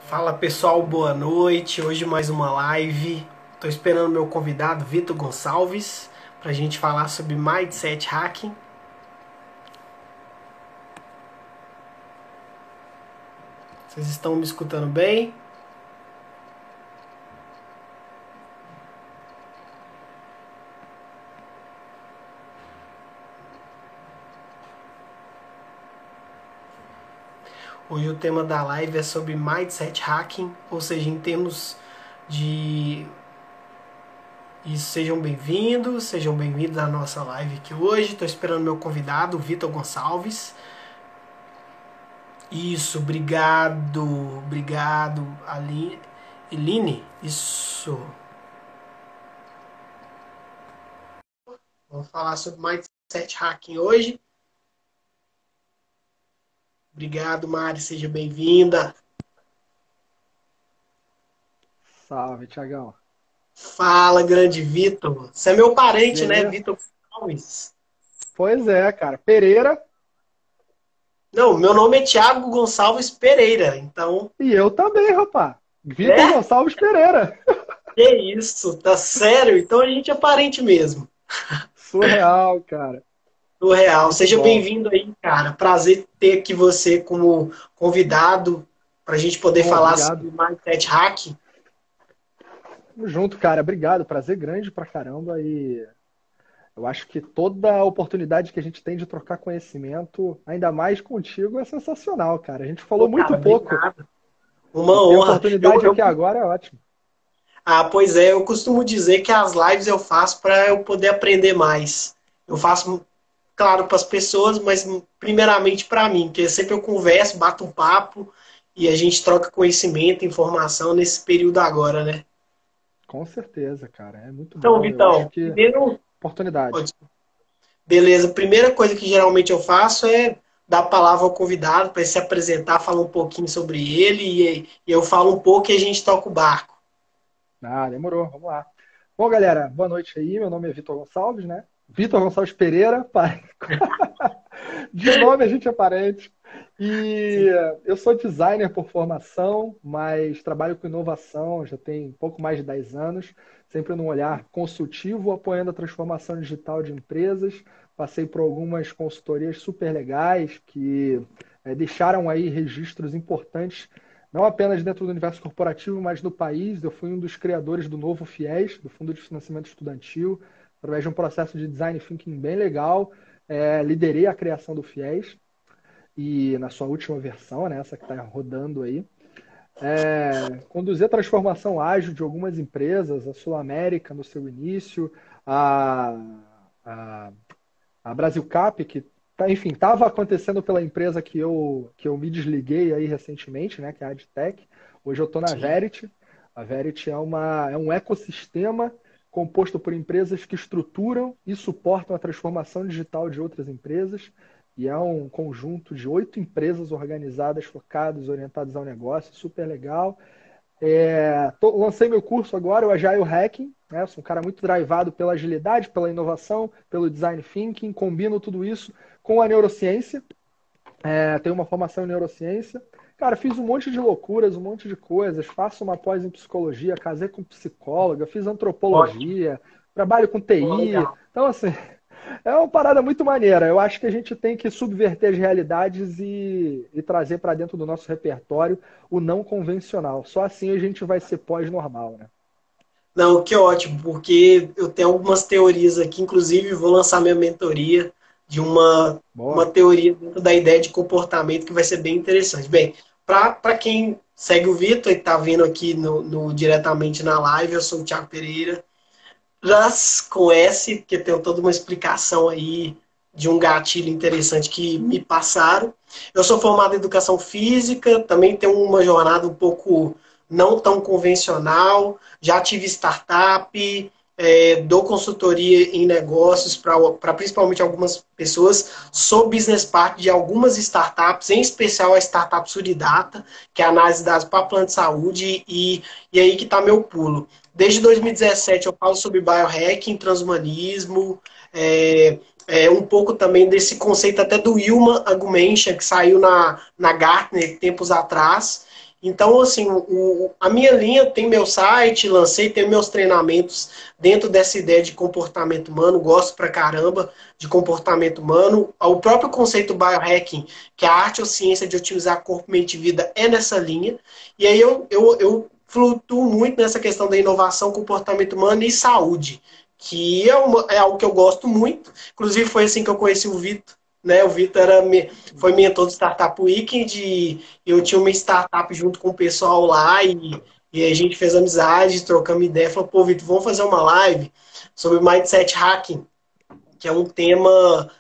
Fala pessoal, boa noite. Hoje mais uma live. Estou esperando meu convidado Vitor Gonçalves para a gente falar sobre Mindset Hacking. Vocês estão me escutando bem? Hoje o tema da live é sobre Mindset Hacking, ou seja, em termos de... E sejam bem-vindos à nossa live aqui hoje. Estou esperando meu convidado, Vitor Gonçalves. Isso, obrigado, Eline. Isso. Vamos falar sobre Mindset Hacking hoje. Obrigado, Mari, seja bem-vinda. Salve, Tiagão. Fala, grande Vitor. Você é meu parente, né, Beleza? Vitor Gonçalves? Pois é, cara. Pereira Não, meu nome é Thiago Gonçalves Pereira, então, e eu também, rapaz. Vitor é? Gonçalves Pereira. Que isso, tá sério? Então a gente é parente mesmo. Surreal, cara. No real. Muito Seja bom. bem-vindo aí, cara. Prazer ter aqui você como convidado para a gente poder Pô, falar obrigado. sobre Mindset Hacking. Tamo junto, cara. Obrigado. Prazer grande pra caramba. E eu acho que toda a oportunidade que a gente tem de trocar conhecimento, ainda mais contigo, é sensacional, cara. A gente falou Pô, muito cara, pouco. obrigado. Uma E ter a honra. oportunidade aqui agora é ótimo. Pois é, eu costumo dizer que as lives eu faço para eu poder aprender mais. Eu faço, claro, para as pessoas, mas primeiramente para mim, porque sempre eu converso, bato um papo e a gente troca conhecimento, informação nesse período agora, né? Com certeza, cara. É muito Então, bom. Eu acho Vitão, que primeiro, oportunidade. beleza, primeira coisa que geralmente eu faço é dar a palavra ao convidado para ele se apresentar, falar um pouquinho sobre ele e eu falo um pouco e a gente toca o barco. Ah, demorou, vamos lá. Bom, galera, boa noite aí. Meu nome é Vitor Gonçalves, né? Vitor Gonçalves Pereira, pai. De nome a gente é parente. E Sim. eu sou designer por formação, mas trabalho com inovação já tem pouco mais de 10 anos, sempre num olhar consultivo, apoiando a transformação digital de empresas. Passei por algumas consultorias super legais que deixaram aí registros importantes, não apenas dentro do universo corporativo, mas no país. Eu fui um dos criadores do Novo FIES, do Fundo de Financiamento Estudantil, através de um processo de design thinking bem legal. Liderei a criação do FIES e na sua última versão, né, essa que está rodando aí, conduzir a transformação ágil de algumas empresas, a Sul América no seu início, a, a, a Brasil Cap, que enfim, estava acontecendo pela empresa que eu me desliguei aí recentemente, né, que é a AdTech. Hoje eu estou na Sim. Verity. A Verity é um ecossistema composto por empresas que estruturam e suportam a transformação digital de outras empresas. E é um conjunto de 8 empresas organizadas, focadas, orientadas ao negócio, super legal. Lancei meu curso agora, o Agile Hacking, né? Sou um cara muito drivado pela agilidade, pela inovação, pelo design thinking, combino tudo isso com a neurociência. Tenho uma formação em neurociência. Cara, fiz um monte de loucuras, um monte de coisas. Faço uma pós em psicologia, casei com psicóloga, fiz Ótimo, antropologia, trabalho com TI. legal. Então, assim, é uma parada muito maneira. Eu acho que a gente tem que subverter as realidades e trazer para dentro do nosso repertório o não convencional. Só assim a gente vai ser pós-normal, né? Não, que ótimo, porque eu tenho algumas teorias aqui, inclusive vou lançar minha mentoria de uma Boa. teoria dentro da ideia de comportamento que vai ser bem interessante. Bem, para quem segue o Vitor e está vendo aqui diretamente na live, eu sou o Thiago Pereira, já conhece, porque tem toda uma explicação aí de um gatilho interessante que me passaram. Eu sou formado em educação física, também tenho uma jornada um pouco não tão convencional, já tive startup, dou consultoria em negócios para principalmente algumas pessoas, sou business partner de algumas startups, em especial a startup Suridata, que é análise de dados para plano de saúde, e aí que está meu pulo. Desde 2017 eu falo sobre biohacking, transhumanismo, um pouco também desse conceito até do Human Augmentation, que saiu na Gartner tempos atrás. Então, assim, a minha linha tem meu site, lancei, tem meus treinamentos dentro dessa ideia de comportamento humano, gosto pra caramba de comportamento humano. O próprio conceito biohacking, que é a arte ou ciência de otimizar corpo, mente e vida, é nessa linha. E aí eu flutuo muito nessa questão da inovação, comportamento humano e saúde, que é algo que eu gosto muito. Inclusive, foi assim que eu conheci o Vitor. Né? O Vitor foi mentor do Startup Weekend e eu tinha uma startup junto com o pessoal lá e a gente fez amizade, trocamos ideia, falou, pô, Vitor, vamos fazer uma live sobre Mindset Hacking, que é um tema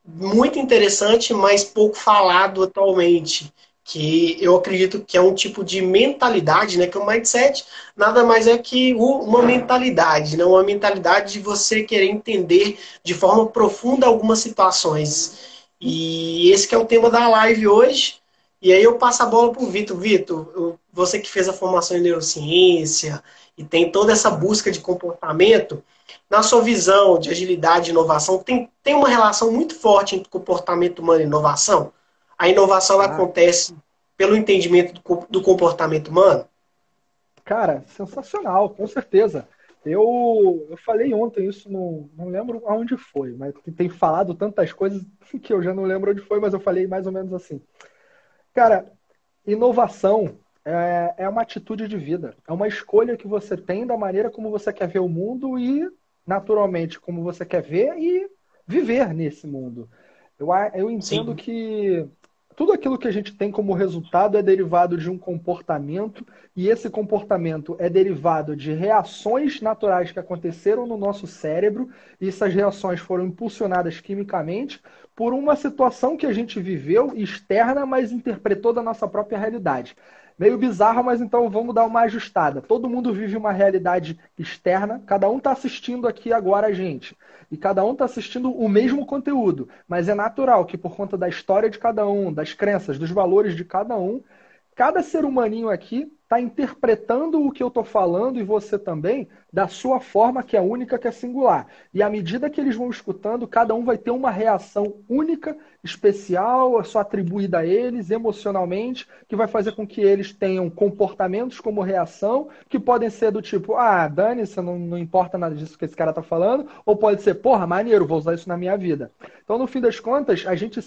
muito interessante, mas pouco falado atualmente. Que eu acredito que é um tipo de mentalidade, né? Que o mindset nada mais é que uma mentalidade, né? Uma mentalidade de você querer entender de forma profunda algumas situações. E esse que é o tema da live hoje. E aí eu passo a bola para o Vitor. Vitor, você que fez a formação em neurociência e tem toda essa busca de comportamento, na sua visão de agilidade e inovação, tem uma relação muito forte entre comportamento humano e inovação? A inovação ela Ah, acontece pelo entendimento do comportamento humano? cara, sensacional, com certeza. Eu falei ontem isso, não lembro aonde foi, mas tem falado tantas coisas que eu já não lembro onde foi, mas eu falei mais ou menos assim. Cara, inovação é uma atitude de vida, é uma escolha que você tem da maneira como você quer ver o mundo e, naturalmente, como você quer ver e viver nesse mundo. Eu entendo Sim, que tudo aquilo que a gente tem como resultado é derivado de um comportamento, e esse comportamento é derivado de reações naturais que aconteceram no nosso cérebro, e essas reações foram impulsionadas quimicamente por uma situação que a gente viveu externa, mas interpretou da nossa própria realidade. Meio bizarro, mas então vamos dar uma ajustada. Todo mundo vive uma realidade externa, cada um está assistindo aqui agora a gente. E cada um está assistindo o mesmo conteúdo. Mas é natural que, por conta da história de cada um, das crenças, dos valores de cada ser humaninho aqui está interpretando o que eu estou falando e você também da sua forma que é única, que é singular. E à medida que eles vão escutando, cada um vai ter uma reação única, especial, só atribuída a eles emocionalmente, que vai fazer com que eles tenham comportamentos como reação, que podem ser do tipo, ah, dane-se, não importa nada disso que esse cara está falando, ou pode ser, porra, maneiro, vou usar isso na minha vida. Então, no fim das contas, a gente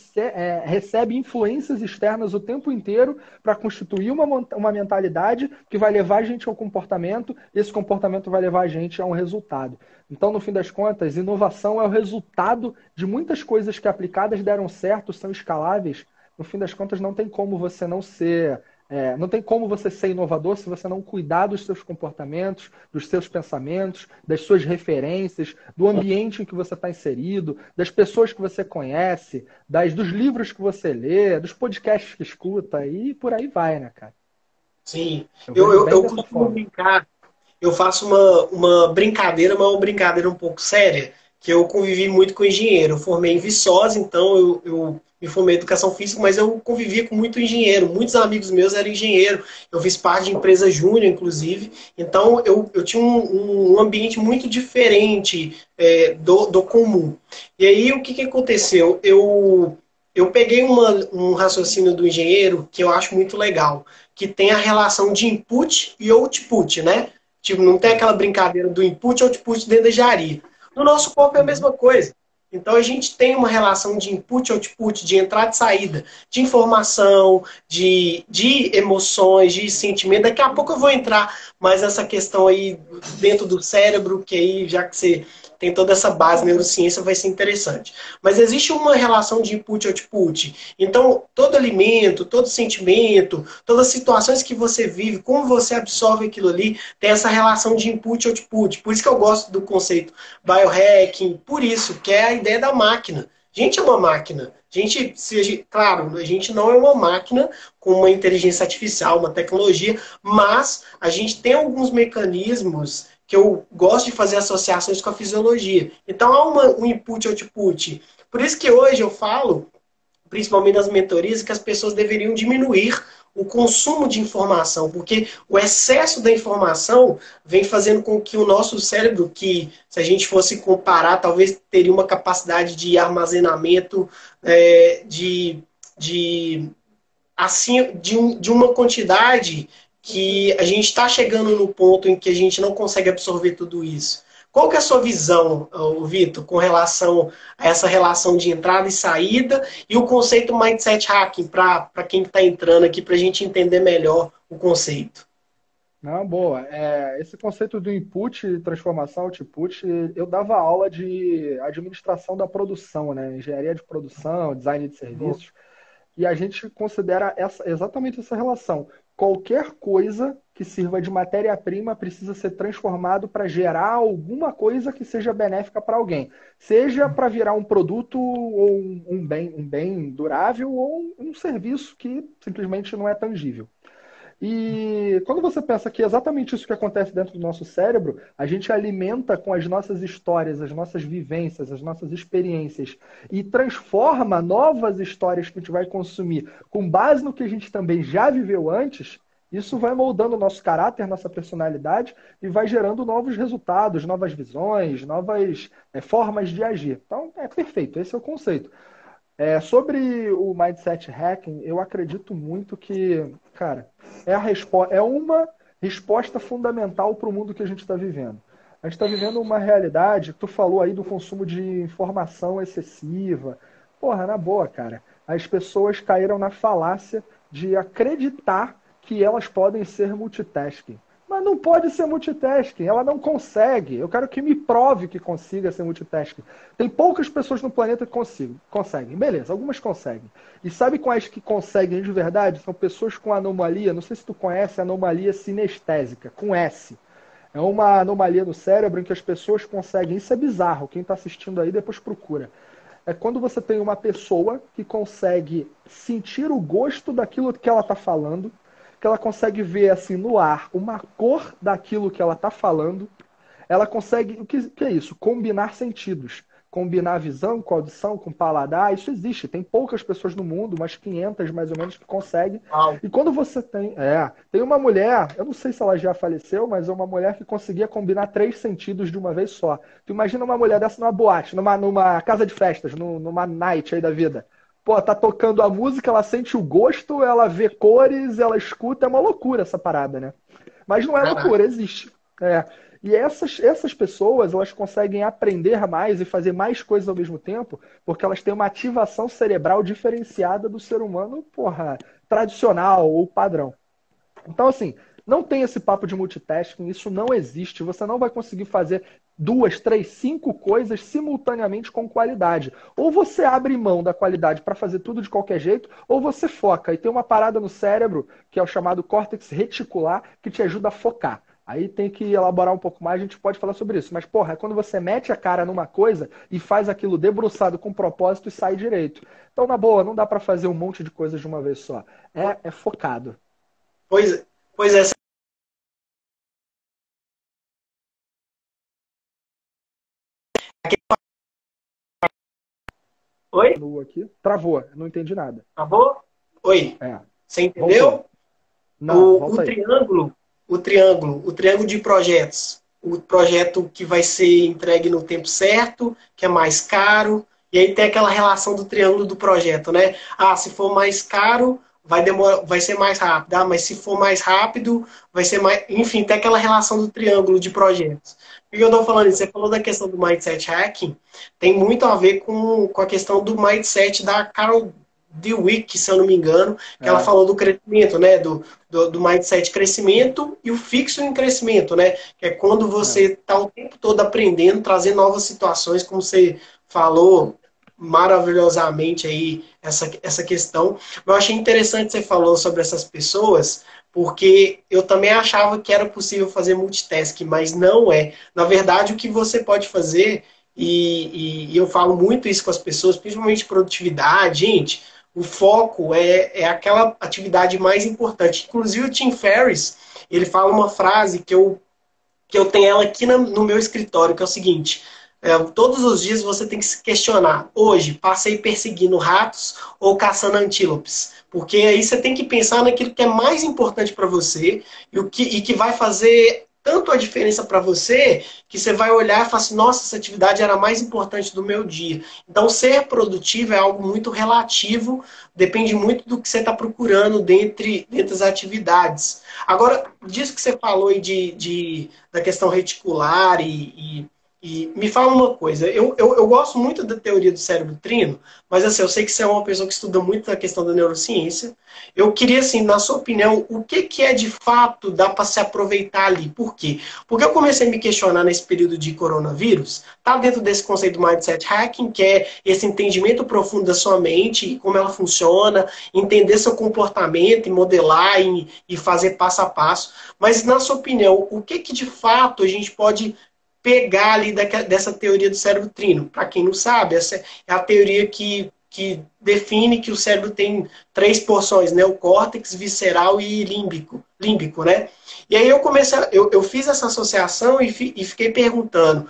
recebe influências externas o tempo inteiro para constituir uma mentalidade que vai levar a gente ao comportamento, e esse comportamento vai levar a gente a um resultado. Então, no fim das contas, inovação é o resultado de muitas coisas que aplicadas deram certo, são escaláveis. No fim das contas, não tem como você não ser não tem como você ser inovador se você não cuidar dos seus comportamentos, dos seus pensamentos, das suas referências, do ambiente em que você está inserido, das pessoas que você conhece, dos livros que você lê, dos podcasts que escuta e por aí vai, né, cara? sim. Eu Eu, vejo eu, bem eu dessa costumo forma. brincar, eu faço uma brincadeira, mas uma brincadeira um pouco séria, que eu convivi muito com engenheiro. Eu formei em Viçosa, então eu me formei em educação física, mas eu convivia com muito engenheiro. Muitos amigos meus eram engenheiro. Eu fiz parte de empresa júnior, inclusive. Então eu tinha um ambiente muito diferente do comum. E aí o que, que aconteceu? Eu peguei um raciocínio do engenheiro que eu acho muito legal, que tem a relação de input e output, né? Tipo, não tem Sim. aquela brincadeira do input e output dentro da engenharia. No nosso corpo é a Uhum. mesma coisa. Então a gente tem uma relação de input e output, de entrada e saída, de informação, de emoções, de sentimento. Daqui a pouco eu vou entrar mais nessa questão aí dentro do cérebro, que aí, já que você tem toda essa base neurociência, vai ser interessante. Mas existe uma relação de input e output. Então, todo alimento, todo sentimento, todas as situações que você vive, como você absorve aquilo ali, tem essa relação de input e output. Por isso que eu gosto do conceito biohacking, por isso, que é a ideia da máquina. A gente é uma máquina. Claro, a gente não é uma máquina com uma inteligência artificial, uma tecnologia, mas a gente tem alguns mecanismos que eu gosto de fazer associações com a fisiologia. Então há um input e output. Por isso que hoje eu falo, principalmente nas mentorias, que as pessoas deveriam diminuir o consumo de informação, porque o excesso da informação vem fazendo com que o nosso cérebro, que se a gente fosse comparar, talvez teria uma capacidade de armazenamento, de assim, de uma quantidade que a gente está chegando no ponto em que a gente não consegue absorver tudo isso. Qual que é a sua visão, Vitor, com relação a essa relação de entrada e saída e o conceito Mindset Hacking, para quem está entrando aqui, para a gente entender melhor o conceito? Não, boa. Esse conceito do input, transformação, output, eu dava aula de administração da produção, né? Engenharia de produção, design de serviços, e a gente considera exatamente essa relação. Qualquer coisa que sirva de matéria-prima precisa ser transformado para gerar alguma coisa que seja benéfica para alguém. Seja para virar um produto ou um bem durável ou um serviço que simplesmente não é tangível. E quando você pensa que é exatamente isso que acontece dentro do nosso cérebro, a gente alimenta com as nossas histórias, as nossas vivências, as nossas experiências e transforma novas histórias que a gente vai consumir com base no que a gente também já viveu antes, isso vai moldando o nosso caráter, nossa personalidade e vai gerando novos resultados, novas visões, novas formas de agir. Então, é perfeito, esse é o conceito. Sobre o Mindset Hacking, eu acredito muito que, cara, é uma resposta fundamental para o mundo que a gente está vivendo. A gente está vivendo uma realidade, tu falou aí do consumo de informação excessiva. Porra, na boa, cara. As pessoas caíram na falácia de acreditar que elas podem ser multitasking. Mas não pode ser multitasking, ela não consegue. Eu quero que me prove que consiga ser multitasking. Tem poucas pessoas no planeta que conseguem. Beleza, algumas conseguem. E sabe quais que conseguem de verdade? São pessoas com anomalia, não sei se tu conhece a anomalia sinestésica, com S. É uma anomalia no cérebro em que as pessoas conseguem, isso é bizarro, quem está assistindo aí depois procura. É quando você tem uma pessoa que consegue sentir o gosto daquilo que ela está falando, que ela consegue ver assim no ar uma cor daquilo que ela está falando, ela consegue, o que é isso? Combinar sentidos. Combinar visão com audição, com paladar, isso existe. Tem poucas pessoas no mundo, umas 500 mais ou menos, que conseguem. Uau. E quando você tem uma mulher, eu não sei se ela já faleceu, mas é uma mulher que conseguia combinar 3 sentidos de uma vez só. Tu imagina uma mulher dessa numa boate, numa casa de festas, numa night aí da vida. Pô, tá tocando a música, ela sente o gosto, ela vê cores, ela escuta, é uma loucura essa parada, né? Mas não é loucura, existe. E essas pessoas, elas conseguem aprender mais e fazer mais coisas ao mesmo tempo, porque elas têm uma ativação cerebral diferenciada do ser humano, porra, tradicional ou padrão. Então, assim, não tem esse papo de multitasking, isso não existe. Você não vai conseguir fazer 2, 3, 5 coisas simultaneamente com qualidade. Ou você abre mão da qualidade para fazer tudo de qualquer jeito, ou você foca. E tem uma parada no cérebro, que é o chamado córtex reticular, que te ajuda a focar. Aí tem que elaborar um pouco mais, a gente pode falar sobre isso. Mas, porra, é quando você mete a cara numa coisa e faz aquilo debruçado com propósito e sai direito. Então, na boa, não dá para fazer um monte de coisas de uma vez só. É focado. Pois é. Oi? Aqui. Travou, não entendi nada. Travou? Oi. Você entendeu? Voltou. Não, volta aí. O triângulo de projetos. O projeto que vai ser entregue no tempo certo, que é mais caro. E aí tem aquela relação do triângulo do projeto, né? Ah, se for mais caro, vai ser mais rápido. Ah, mas se for mais rápido, vai ser mais... Enfim, tem aquela relação do triângulo de projetos. Por que eu estou falando isso? Você falou da questão do Mindset Hacking, tem muito a ver com a questão do mindset da Carol Dweck, se eu não me engano, que ela falou do crescimento, né? Do mindset crescimento e o fixo em crescimento, né? Que é quando você está o tempo todo aprendendo, trazendo novas situações, como você falou maravilhosamente aí, essa questão. Eu achei interessante você falou sobre essas pessoas, porque eu também achava que era possível fazer multitasking, mas não é. Na verdade, o que você pode fazer, e eu falo muito isso com as pessoas, principalmente produtividade, gente, o foco é aquela atividade mais importante. Inclusive o Tim Ferriss, ele fala uma frase que eu tenho ela aqui no meu escritório, que é o seguinte: todos os dias você tem que se questionar, hoje passei perseguindo ratos ou caçando antílopes? Porque aí você tem que pensar naquilo que é mais importante para você e que vai fazer tanto a diferença para você que você vai olhar e falar assim, nossa, essa atividade era a mais importante do meu dia. Então, ser produtivo é algo muito relativo, depende muito do que você está procurando dentre as atividades. Agora, disso que você falou aí da questão reticular e me fala uma coisa, eu gosto muito da teoria do cérebro trino, mas assim, eu sei que você é uma pessoa que estuda muito a questão da neurociência. Eu queria, assim, na sua opinião, o que é de fato dá para se aproveitar ali? Por quê? Porque eu comecei a me questionar nesse período de coronavírus, tá dentro desse conceito do mindset hacking, que é esse entendimento profundo da sua mente e como ela funciona, entender seu comportamento e modelar e fazer passo a passo. Mas, na sua opinião, o que de fato a gente pode pegar ali dessa teoria do cérebro trino? Para quem não sabe, essa é a teoria que define que o cérebro tem três porções, né? O córtex, visceral e límbico, né? E aí eu fiz essa associação e fiquei perguntando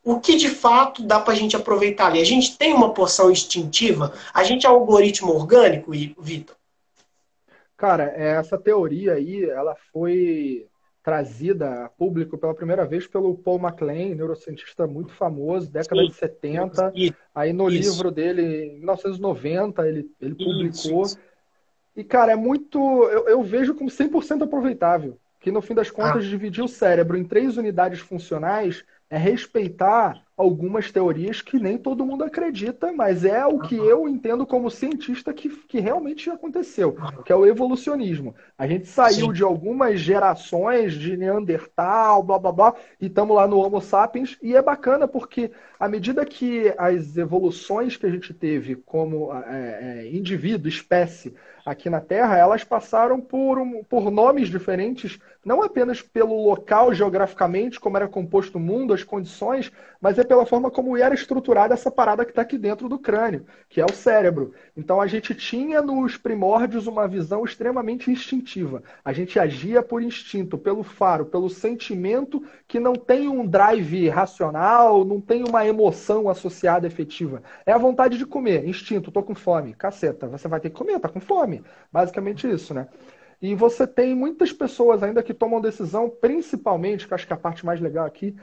o que de fato dá para a gente aproveitar ali. A gente tem uma porção instintiva? A gente é um algoritmo orgânico, Vitor? Cara, essa teoria aí, ela foi trazida a público pela primeira vez pelo Paul MacLean, neurocientista muito famoso, década Sim, de 70. Aí no isso, livro dele, em 1990, ele publicou. isso. E, cara, é muito. Eu vejo como 100% aproveitável. Que no fim das Ah, contas, dividir o cérebro em três unidades funcionais é respeitar algumas teorias que nem todo mundo acredita, mas é o que eu entendo como cientista que realmente aconteceu, que é o evolucionismo. A gente saiu sim, de algumas gerações de Neandertal, blá blá blá, e estamos lá no Homo sapiens, e é bacana porque à medida que as evoluções que a gente teve como indivíduo, espécie, aqui na Terra, elas passaram por nomes diferentes, não apenas pelo local geograficamente, como era composto o mundo, as condições, mas é pela forma como era estruturada essa parada que está aqui dentro do crânio, que é o cérebro. Então a gente tinha nos primórdios uma visão extremamente instintiva. A gente agia por instinto, pelo faro, pelo sentimento que não tem um drive racional, não tem uma emoção associada efetiva. É a vontade de comer, instinto, tô com fome. Caceta, você vai ter que comer, tá com fome. Basicamente isso, né? E você tem muitas pessoas ainda que tomam decisão, principalmente, que eu acho que é a parte mais legal aqui,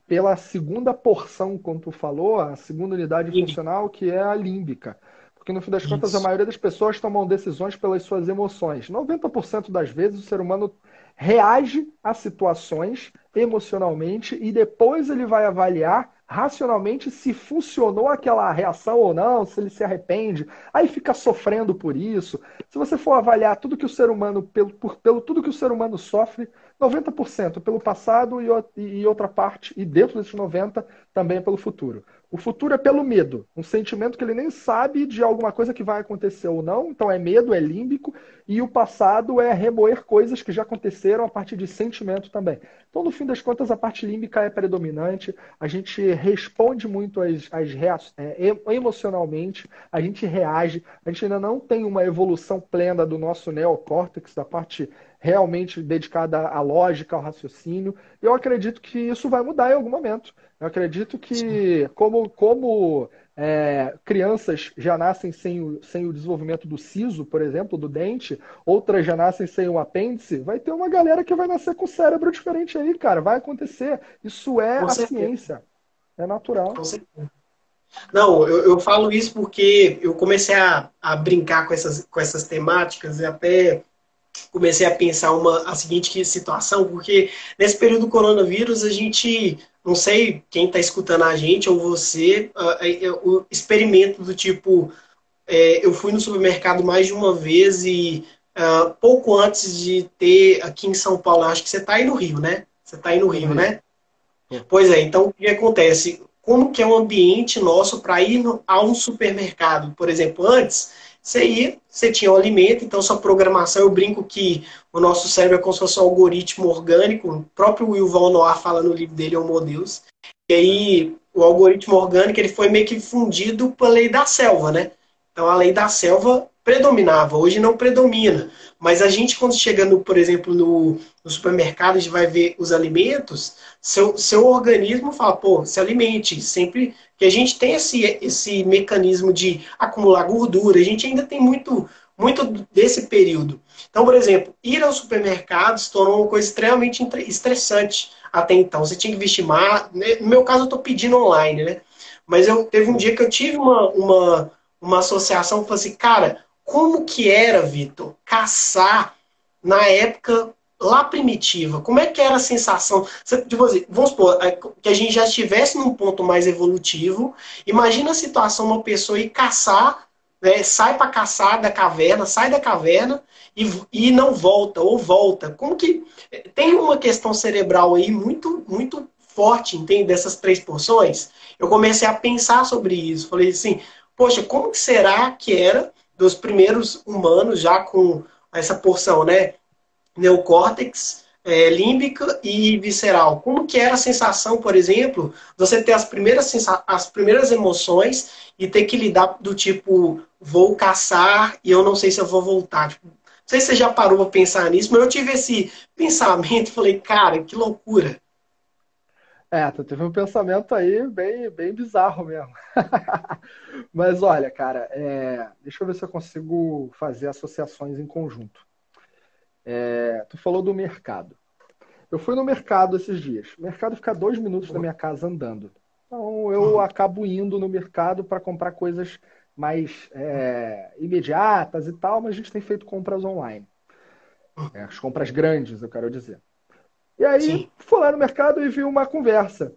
pela segunda porção, como tu falou, a segunda unidade funcional, que é a límbica. Porque no fim das contas, a isso. maioria das pessoas tomam decisões pelas suas emoções. 90% das vezes o ser humano reage a situações emocionalmente e depois ele vai avaliar racionalmente se funcionou aquela reação ou não, se ele se arrepende, aí fica sofrendo por isso. Se você for avaliar tudo que o ser humano, pelo tudo que o ser humano sofre, 90% pelo passado e outra parte, e dentro desses 90% também é pelo futuro. O futuro é pelo medo, um sentimento que ele nem sabe de alguma coisa que vai acontecer ou não, então é medo, é límbico, e o passado é remoer coisas que já aconteceram a partir de sentimento também. Então, no fim das contas, a parte límbica é predominante, a gente responde muito emocionalmente, a gente reage, a gente ainda não tem uma evolução plena do nosso neocórtex, da parte realmente dedicada à lógica, ao raciocínio. Eu acredito que isso vai mudar em algum momento. Eu acredito que, como crianças já nascem sem o desenvolvimento do siso, por exemplo, do dente, outras já nascem sem o apêndice, vai ter uma galera que vai nascer com o cérebro diferente aí, cara. Vai acontecer. Isso é Com a certeza, ciência. É natural. com certeza. Não, eu falo isso porque eu comecei a brincar com essas temáticas e até comecei a pensar a seguinte situação, porque nesse período do coronavírus a gente, não sei quem está escutando a gente ou você, o experimento do tipo, eu fui no supermercado mais de uma vez e pouco antes de ter aqui em São Paulo, acho que você está aí no Rio, né? Você está aí no Tô no Rio, Rio. né? Tô. Pois é, então o que acontece? Como que é o ambiente nosso para ir a um supermercado? Por exemplo, antes, você ia, você tinha o alimento, então sua programação, eu brinco que o nosso cérebro é como se fosse um algoritmo orgânico, o próprio Yuval Noah fala no livro dele, Homo Deus, e É. aí o algoritmo orgânico ele foi meio que fundido pela lei da selva, né? Então a lei da selva predominava, hoje não predomina. Mas a gente, quando chega, por exemplo, no supermercado, a gente vai ver os alimentos, seu organismo fala, pô, se alimente. Sempre que a gente tem esse mecanismo de acumular gordura, a gente ainda tem muito desse período. Então, por exemplo, ir ao supermercado se tornou uma coisa extremamente estressante até então. Você tinha que vestir mais. No meu caso, eu estou pedindo online, né? Mas teve um dia que eu tive uma associação que falou assim, cara, como que era, Vitor, caçar na época lá primitiva? Como é que era a sensação? Tipo assim, vamos supor, que a gente já estivesse num ponto mais evolutivo. Imagina a situação, uma pessoa ir caçar, né, sai para caçar da caverna, sai da caverna e não volta, ou volta. Como que... Tem uma questão cerebral aí muito forte, entende? Dessas três porções. Eu comecei a pensar sobre isso. Falei assim, poxa, como que será que era dos primeiros humanos já com essa porção, né? Neocórtex, límbica e visceral. Como que era a sensação, por exemplo, você ter as primeiras emoções e ter que lidar do tipo, vou caçar e eu não sei se eu vou voltar. Tipo, não sei se você já parou para pensar nisso, mas eu tive esse pensamento e falei, cara, que loucura. Tu teve um pensamento aí bem bizarro mesmo. Mas olha, cara, deixa eu ver se eu consigo fazer associações em conjunto. Tu falou do mercado. Eu fui no mercado esses dias. O mercado fica a 2 minutos da minha casa andando. Então eu acabo indo no mercado para comprar coisas mais imediatas e tal, mas a gente tem feito compras online. As compras grandes, eu quero dizer. E aí Sim. fui lá no mercado e vi uma conversa.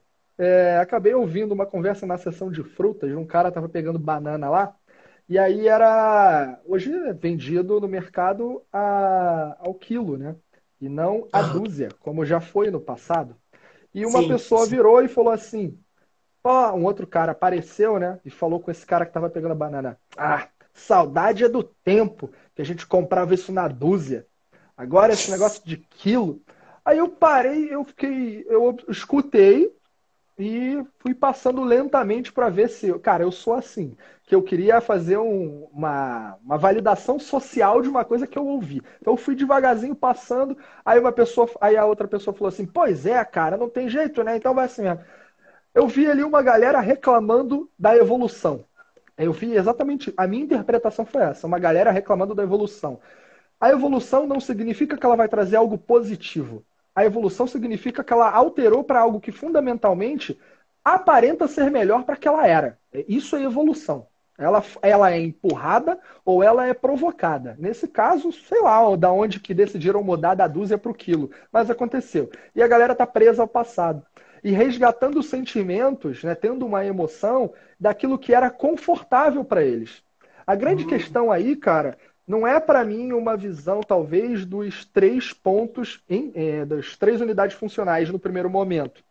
Acabei ouvindo uma conversa na seção de frutas. Um cara estava pegando banana lá. E aí hoje é vendido no mercado ao quilo, né? E não a Aham. dúzia, como já foi no passado. E uma Sim, pessoa sim. virou e falou assim: ó, um outro cara apareceu, né? E falou com esse cara que estava pegando a banana: ah, saudade é do tempo que a gente comprava isso na dúzia. Agora esse negócio de quilo. Aí eu parei, eu escutei e fui passando lentamente para ver se, cara, eu sou assim, que eu queria fazer uma validação social de uma coisa que eu ouvi. Então eu fui devagarzinho passando, aí a outra pessoa falou assim: "Pois é, cara, não tem jeito, né? Então vai assim mesmo". Eu vi ali uma galera reclamando da evolução. Eu vi exatamente, a minha interpretação foi essa, uma galera reclamando da evolução. A evolução não significa que ela vai trazer algo positivo. A evolução significa que ela alterou para algo que fundamentalmente aparenta ser melhor para que ela era. Isso é evolução. Ela é empurrada ou ela é provocada. Nesse caso, sei lá, da onde que decidiram mudar da dúzia para o quilo. Mas aconteceu. E a galera está presa ao passado. E resgatando sentimentos, né, tendo uma emoção daquilo que era confortável para eles. A grande questão aí, cara, não é para mim uma visão, talvez, dos 3 pontos, das 3 unidades funcionais no primeiro momento.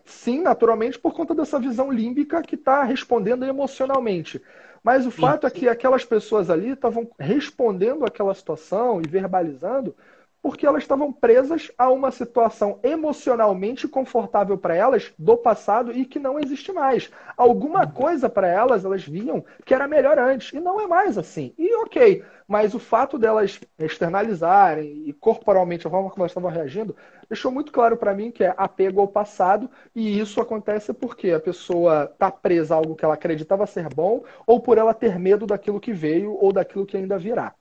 Sim, naturalmente, por conta dessa visão límbica que está respondendo emocionalmente. Mas o Sim. fato é que aquelas pessoas ali estavam respondendo àquela situação e verbalizando porque elas estavam presas a uma situação emocionalmente confortável para elas do passado e que não existe mais. Alguma coisa para elas, elas viam que era melhor antes. E não é mais assim. E ok, mas o fato delas externalizarem e corporalmente a forma como elas estavam reagindo deixou muito claro para mim que é apego ao passado, e isso acontece porque a pessoa está presa a algo que ela acreditava ser bom, ou por ela ter medo daquilo que veio ou daquilo que ainda virá.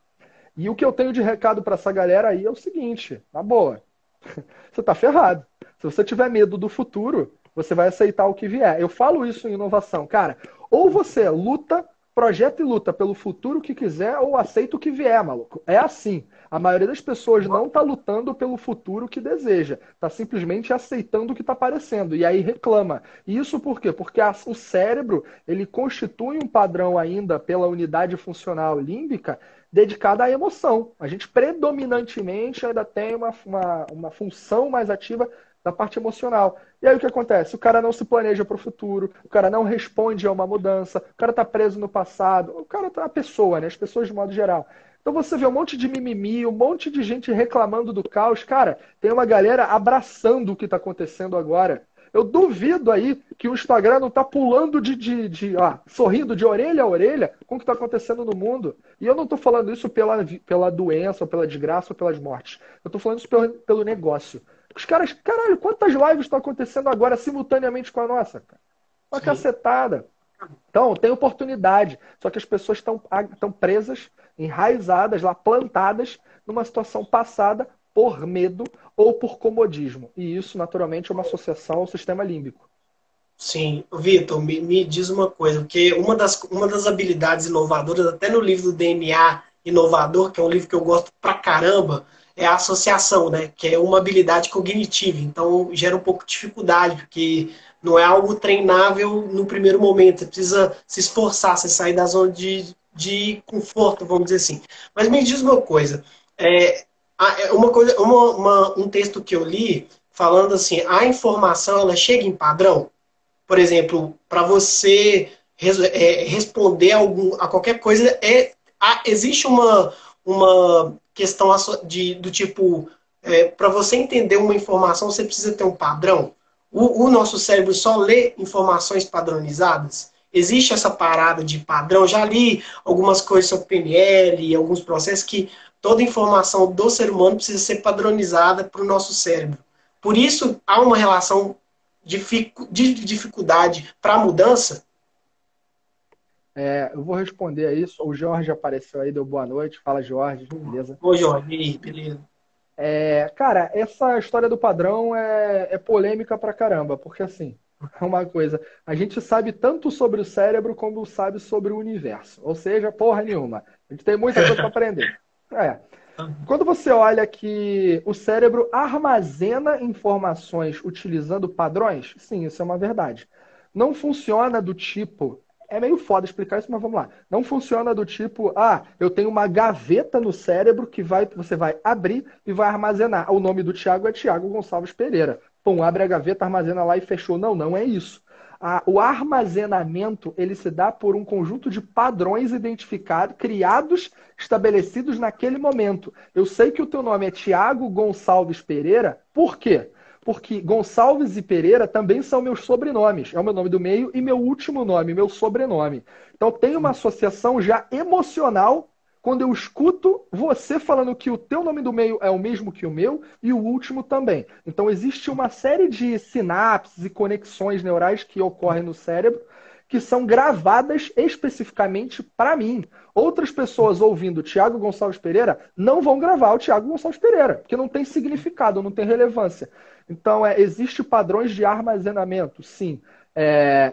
E o que eu tenho de recado para essa galera aí é o seguinte, na boa, você tá ferrado. Se você tiver medo do futuro, você vai aceitar o que vier. Eu falo isso em inovação, cara. Ou você luta, projeta e luta pelo futuro que quiser, ou aceita o que vier, maluco. É assim. A maioria das pessoas não tá lutando pelo futuro que deseja. Tá simplesmente aceitando o que tá aparecendo. E aí reclama. E isso por quê? Porque o cérebro, ele constitui um padrão ainda pela unidade funcional límbica dedicada à emoção. A gente predominantemente ainda tem uma função mais ativa da parte emocional. E aí o que acontece? O cara não se planeja para o futuro, o cara não responde a uma mudança, o cara está preso no passado, o cara tá a pessoa, né? As pessoas de modo geral. Então você vê um monte de mimimi, um monte de gente reclamando do caos. Cara, tem uma galera abraçando o que está acontecendo agora. Eu duvido aí que o Instagram não está pulando sorrindo de orelha a orelha com o que está acontecendo no mundo. E eu não estou falando isso pela doença, ou pela desgraça, ou pelas mortes. Eu estou falando isso pelo negócio. Os caras, caralho, quantas lives estão acontecendo agora simultaneamente com a nossa, cara? Uma Sim. cacetada. Então, tem oportunidade. Só que as pessoas estão presas, enraizadas, lá plantadas, numa situação passada por medo ou por comodismo. E isso, naturalmente, é uma associação ao sistema límbico. Sim, Vitor, me diz uma coisa, porque uma das habilidades inovadoras, até no livro do DNA Inovador, que é um livro que eu gosto pra caramba, é a associação, né? Que é uma habilidade cognitiva. Então gera um pouco de dificuldade, porque não é algo treinável no primeiro momento. Você precisa se esforçar, você sair da zona de conforto, vamos dizer assim. Mas me diz uma coisa, um texto que eu li falando assim, a informação ela chega em padrão. Por exemplo, para você responder a qualquer coisa, existe uma questão do tipo, para você entender uma informação, você precisa ter um padrão. O nosso cérebro só lê informações padronizadas. Existe essa parada de padrão. Já li algumas coisas sobre PNL, alguns processos que toda informação do ser humano precisa ser padronizada para o nosso cérebro. Por isso, há uma relação de dificuldade para a mudança? Eu vou responder a isso. O Jorge apareceu aí, deu boa noite. Fala, Jorge. Beleza? Ô, Jorge, e aí, beleza? Cara, essa história do padrão é polêmica pra caramba, porque assim, é uma coisa, a gente sabe tanto sobre o cérebro como sabe sobre o universo. Ou seja, porra nenhuma. A gente tem muita coisa para aprender. Quando você olha que o cérebro armazena informações utilizando padrões, sim, isso é uma verdade. Não funciona do tipo. É meio foda explicar isso, mas vamos lá. Não funciona do tipo, eu tenho uma gaveta no cérebro que você vai abrir e vai armazenar. O nome do Thiago é Thiago Gonçalves Pereira. Pum, abre a gaveta, armazena lá e fechou. Não, não é isso. O armazenamento ele se dá por um conjunto de padrões identificados, criados, estabelecidos naquele momento. Eu sei que o teu nome é Thiago Gonçalves Pereira, por quê? Porque Gonçalves e Pereira também são meus sobrenomes. É o meu nome do meio e meu último nome, meu sobrenome. Então tem uma associação já emocional quando eu escuto você falando que o teu nome do meio é o mesmo que o meu e o último também. Então existe uma série de sinapses e conexões neurais que ocorrem no cérebro que são gravadas especificamente para mim. Outras pessoas ouvindo Thiago Gonçalves Pereira não vão gravar o Thiago Gonçalves Pereira, porque não tem significado, não tem relevância. Então, existem padrões de armazenamento, sim.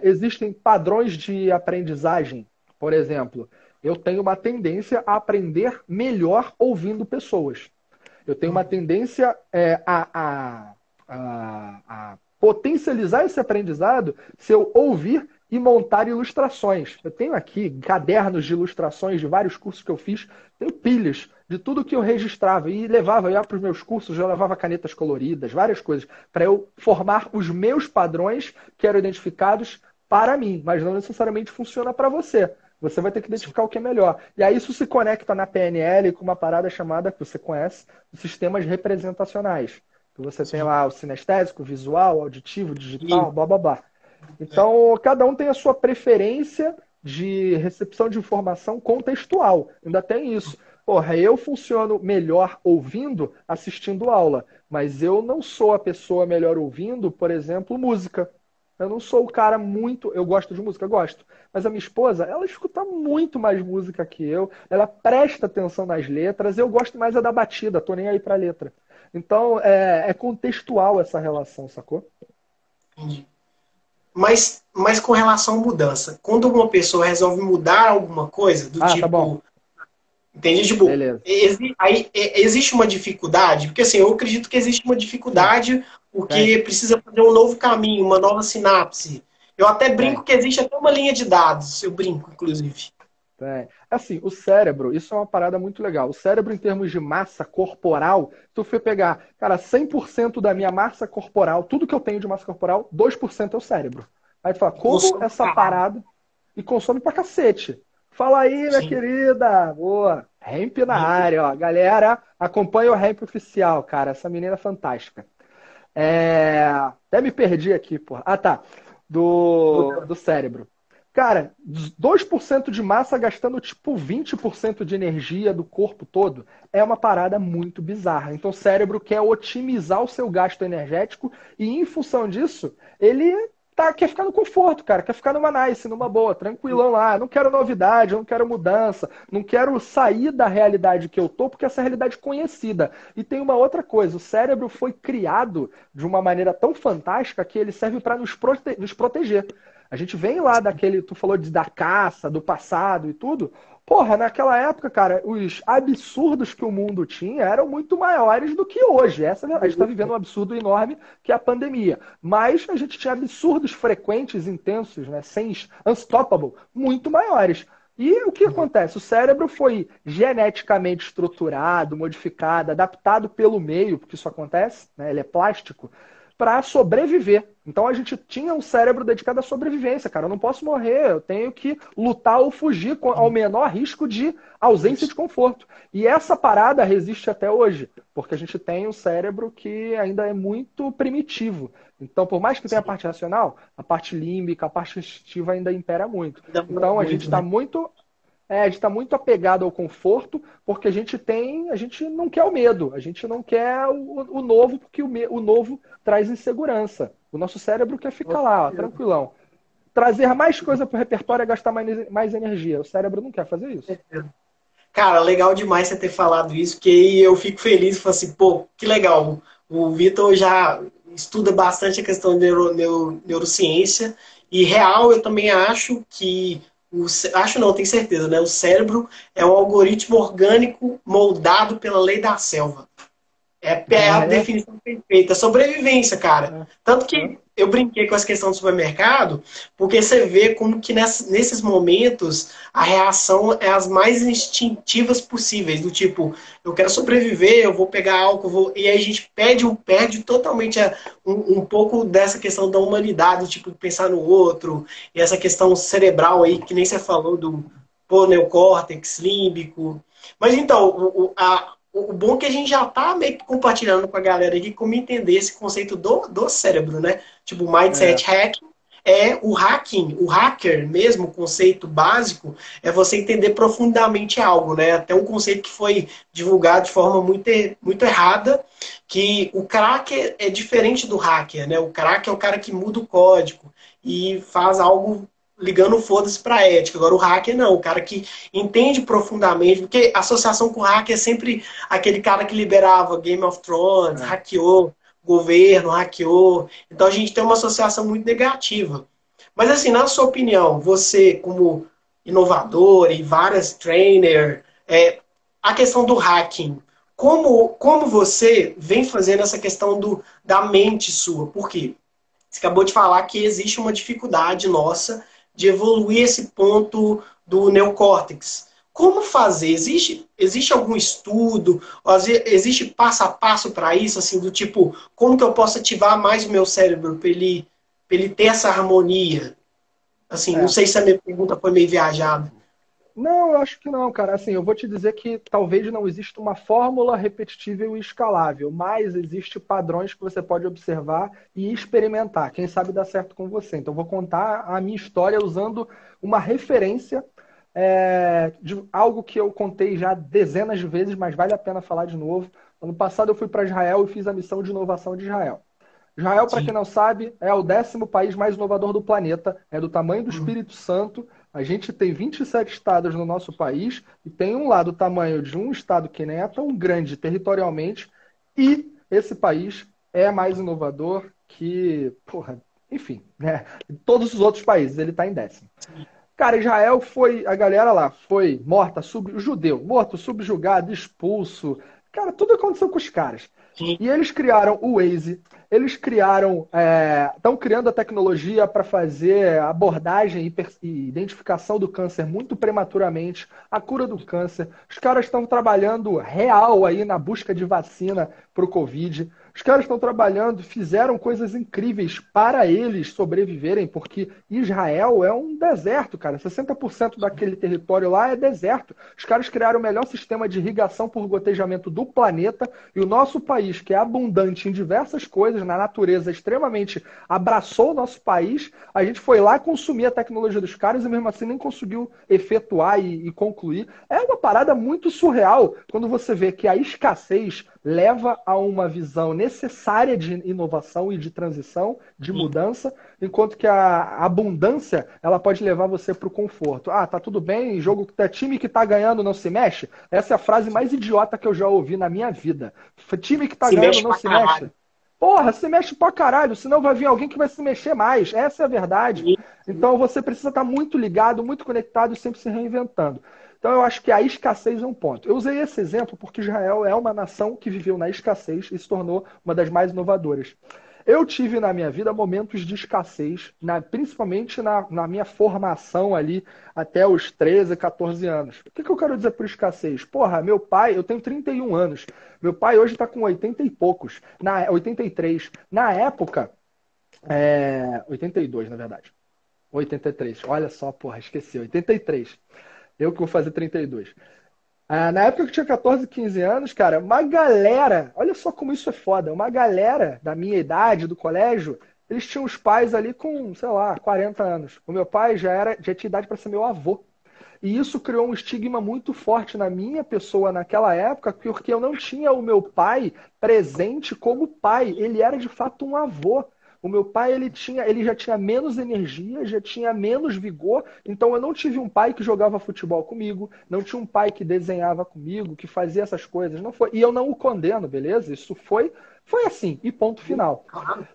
Existem padrões de aprendizagem. Por exemplo, eu tenho uma tendência a aprender melhor ouvindo pessoas. Eu tenho uma tendência a potencializar esse aprendizado se eu ouvir e montar ilustrações. Eu tenho aqui cadernos de ilustrações de vários cursos que eu fiz, tenho pilhas de tudo que eu registrava e levava para os meus cursos, eu levava canetas coloridas, várias coisas, para eu formar os meus padrões que eram identificados para mim, mas não necessariamente funciona para você. Você vai ter que identificar o que é melhor. E aí isso se conecta na PNL com uma parada chamada, que você conhece, os sistemas representacionais. Que você tem lá o sinestésico, visual, auditivo, digital, blá blá blá. Então, cada um tem a sua preferência de recepção de informação contextual. Ainda tem isso. Porra, eu funciono melhor ouvindo, assistindo aula, mas eu não sou a pessoa melhor ouvindo, por exemplo, música. Eu não sou o cara muito. Eu gosto de música, gosto. Mas a minha esposa, ela escuta muito mais música que eu. Ela presta atenção nas letras. Eu gosto mais da batida, tô nem aí pra letra. Então, é contextual essa relação, sacou? Entendi. Mas com relação à mudança, quando uma pessoa resolve mudar alguma coisa, do Tá bom. tipo, entende? Tipo, Beleza. existe uma dificuldade, porque assim, eu acredito que existe uma Sim, dificuldade porque tem. precisa fazer um novo caminho, uma nova sinapse. Eu até Tem. brinco que existe até uma linha de dados, eu brinco, inclusive. Assim, o cérebro, isso é uma parada muito legal. O cérebro, em termos de massa corporal, se tu for pegar, cara, 100% da minha massa corporal, tudo que eu tenho de massa corporal, 2% é o cérebro. Aí tu fala, como Consome essa caralho. parada e consome pra cacete. Fala aí, minha Sim. querida. Boa. Ramp na área, ó. Galera, acompanha o Ramp oficial, cara. Essa menina é fantástica. Até me perdi aqui, porra. Ah, tá. Do cérebro. Cara, 2% de massa gastando tipo 20% de energia do corpo todo é uma parada muito bizarra. Então o cérebro quer otimizar o seu gasto energético e em função disso, ele quer ficar no conforto, cara, quer ficar numa nice, numa boa, tranquilão lá. Não quero novidade, não quero mudança, não quero sair da realidade que eu tô, porque essa é a realidade conhecida. E tem uma outra coisa, o cérebro foi criado de uma maneira tão fantástica que ele serve para nos proteger. A gente vem lá daquele, tu falou da caça, do passado e tudo. Porra, naquela época, cara, os absurdos que o mundo tinha eram muito maiores do que hoje. A gente está vivendo um absurdo enorme que é a pandemia. Mas a gente tinha absurdos frequentes, intensos, né? Sem unstoppable, muito maiores. E o que acontece? O cérebro foi geneticamente estruturado, modificado, adaptado pelo meio, porque isso acontece, né? Ele é plástico, para sobreviver. Então a gente tinha um cérebro dedicado à sobrevivência, cara. Eu não posso morrer, eu tenho que lutar ou fugir ao menor risco de ausência de conforto. E essa parada resiste até hoje, porque a gente tem um cérebro que ainda é muito primitivo. Então, por mais que tenha a parte racional, a parte límbica, a parte instintiva ainda impera muito. Então a gente está muito a gente está muito apegado ao conforto, porque a gente não quer o medo, a gente não quer o novo, porque o novo traz insegurança. O nosso cérebro quer ficar lá, ó, tranquilão. Trazer mais coisa para o repertório é gastar mais energia. O cérebro não quer fazer isso. Cara, legal demais você ter falado isso, que eu fico feliz e falo assim, pô, que legal. O Vitor já estuda bastante a questão de neurociência, e real eu também acho que, acho não, tenho certeza, né? O cérebro é um algoritmo orgânico moldado pela lei da selva. É a definição perfeita. Sobrevivência, cara. Tanto que eu brinquei com essa questão do supermercado, porque você vê como que nesses momentos a reação é as mais instintivas possíveis. Do tipo, eu quero sobreviver, eu vou pegar álcool, e aí a gente perde totalmente um pouco dessa questão da humanidade, tipo, pensar no outro, e essa questão cerebral aí, que nem você falou do neocórtex, límbico. Mas então, o bom é que a gente já tá meio que compartilhando com a galera aqui como entender esse conceito do cérebro, né? Tipo, o mindset hacking é o hacking, o hacker mesmo, o conceito básico, é você entender profundamente algo, né? Até um conceito que foi divulgado de forma muito errada, que o cracker é diferente do hacker, né? O cracker é o cara que muda o código e faz algo ligando o foda-se pra ética. Agora o hacker não, o cara que entende profundamente, porque a associação com o hacker é sempre aquele cara que liberava Game of Thrones, hackeou governo, hackeou. Então a gente tem uma associação muito negativa. Mas assim, na sua opinião, você como inovador e várias trainer, a questão do hacking, como você vem fazendo essa questão da mente sua? Por quê? Você acabou de falar que existe uma dificuldade nossa de evoluir esse ponto do neocórtex. Como fazer? Existe algum estudo? Existe passo a passo para isso? Assim, do tipo, como que eu posso ativar mais o meu cérebro para ele ter essa harmonia? Assim, não sei se a minha pergunta foi meio viajada. Não, eu acho que não, cara. Assim, eu vou te dizer que talvez não exista uma fórmula repetitível e escalável, mas existe padrões que você pode observar e experimentar. Quem sabe dá certo com você. Então, eu vou contar a minha história usando uma referência de algo que eu contei já dezenas de vezes, mas vale a pena falar de novo. Ano passado eu fui para Israel e fiz a missão de inovação de Israel. Israel, para quem não sabe, é o 10º país mais inovador do planeta, é do tamanho do Espírito Santo. A gente tem 27 estados no nosso país e tem um lá do tamanho de um estado que nem é tão grande territorialmente, e esse país é mais inovador que, porra, enfim, né? Todos os outros países, ele está em 10º. Cara, Israel foi, a galera lá foi morta, o judeu, morto, subjugado, expulso. Cara, tudo aconteceu com os caras. E eles criaram o Waze, eles estão criando a tecnologia para fazer abordagem e identificação do câncer muito prematuramente, a cura do câncer. Os caras estão trabalhando real aí na busca de vacina para o Covid. Os caras estão trabalhando, fizeram coisas incríveis para eles sobreviverem, porque Israel é um deserto, cara. 60% daquele território lá é deserto. Os caras criaram o melhor sistema de irrigação por gotejamento do planeta, e o nosso país, que é abundante em diversas coisas, na natureza extremamente, abraçou o nosso país. A gente foi lá consumir a tecnologia dos caras e mesmo assim nem conseguiu efetuar e concluir. É uma parada muito surreal quando você vê que a escassez leva a uma visão necessária de inovação e de transição, de mudança, enquanto que a abundância ela pode levar você para o conforto. Ah, tá tudo bem, jogo time que tá ganhando não se mexe? Essa é a frase mais idiota que eu já ouvi na minha vida. Time que tá Se ganhando mexe não pra se mexe. caralho. Porra, se mexe pra caralho, senão vai vir alguém que vai se mexer mais. Essa é a verdade. Então você precisa estar muito ligado, muito conectado e sempre se reinventando. Então eu acho que a escassez é um ponto. Eu usei esse exemplo porque Israel é uma nação que viveu na escassez e se tornou uma das mais inovadoras. Eu tive na minha vida momentos de escassez, principalmente na minha formação ali até os 13, 14 anos. O que eu quero dizer por escassez? Porra, meu pai, eu tenho 31 anos. Meu pai hoje está com 80 e poucos, 83. Na época, 82 na verdade. 83. Olha só, porra, esqueci. 83. Eu que vou fazer 32. Na época que eu tinha 14, 15 anos, cara, uma galera, olha só como isso é foda, uma galera da minha idade, do colégio, eles tinham os pais ali com, sei lá, 40 anos. O meu pai já tinha idade para ser meu avô. E isso criou um estigma muito forte na minha pessoa naquela época, porque eu não tinha o meu pai presente como pai. Ele era de fato um avô. O meu pai ele já tinha menos energia, já tinha menos vigor, então eu não tive um pai que jogava futebol comigo, não tinha um pai que desenhava comigo, que fazia essas coisas, não foi. E eu não o condeno, beleza? Isso foi assim, e ponto final.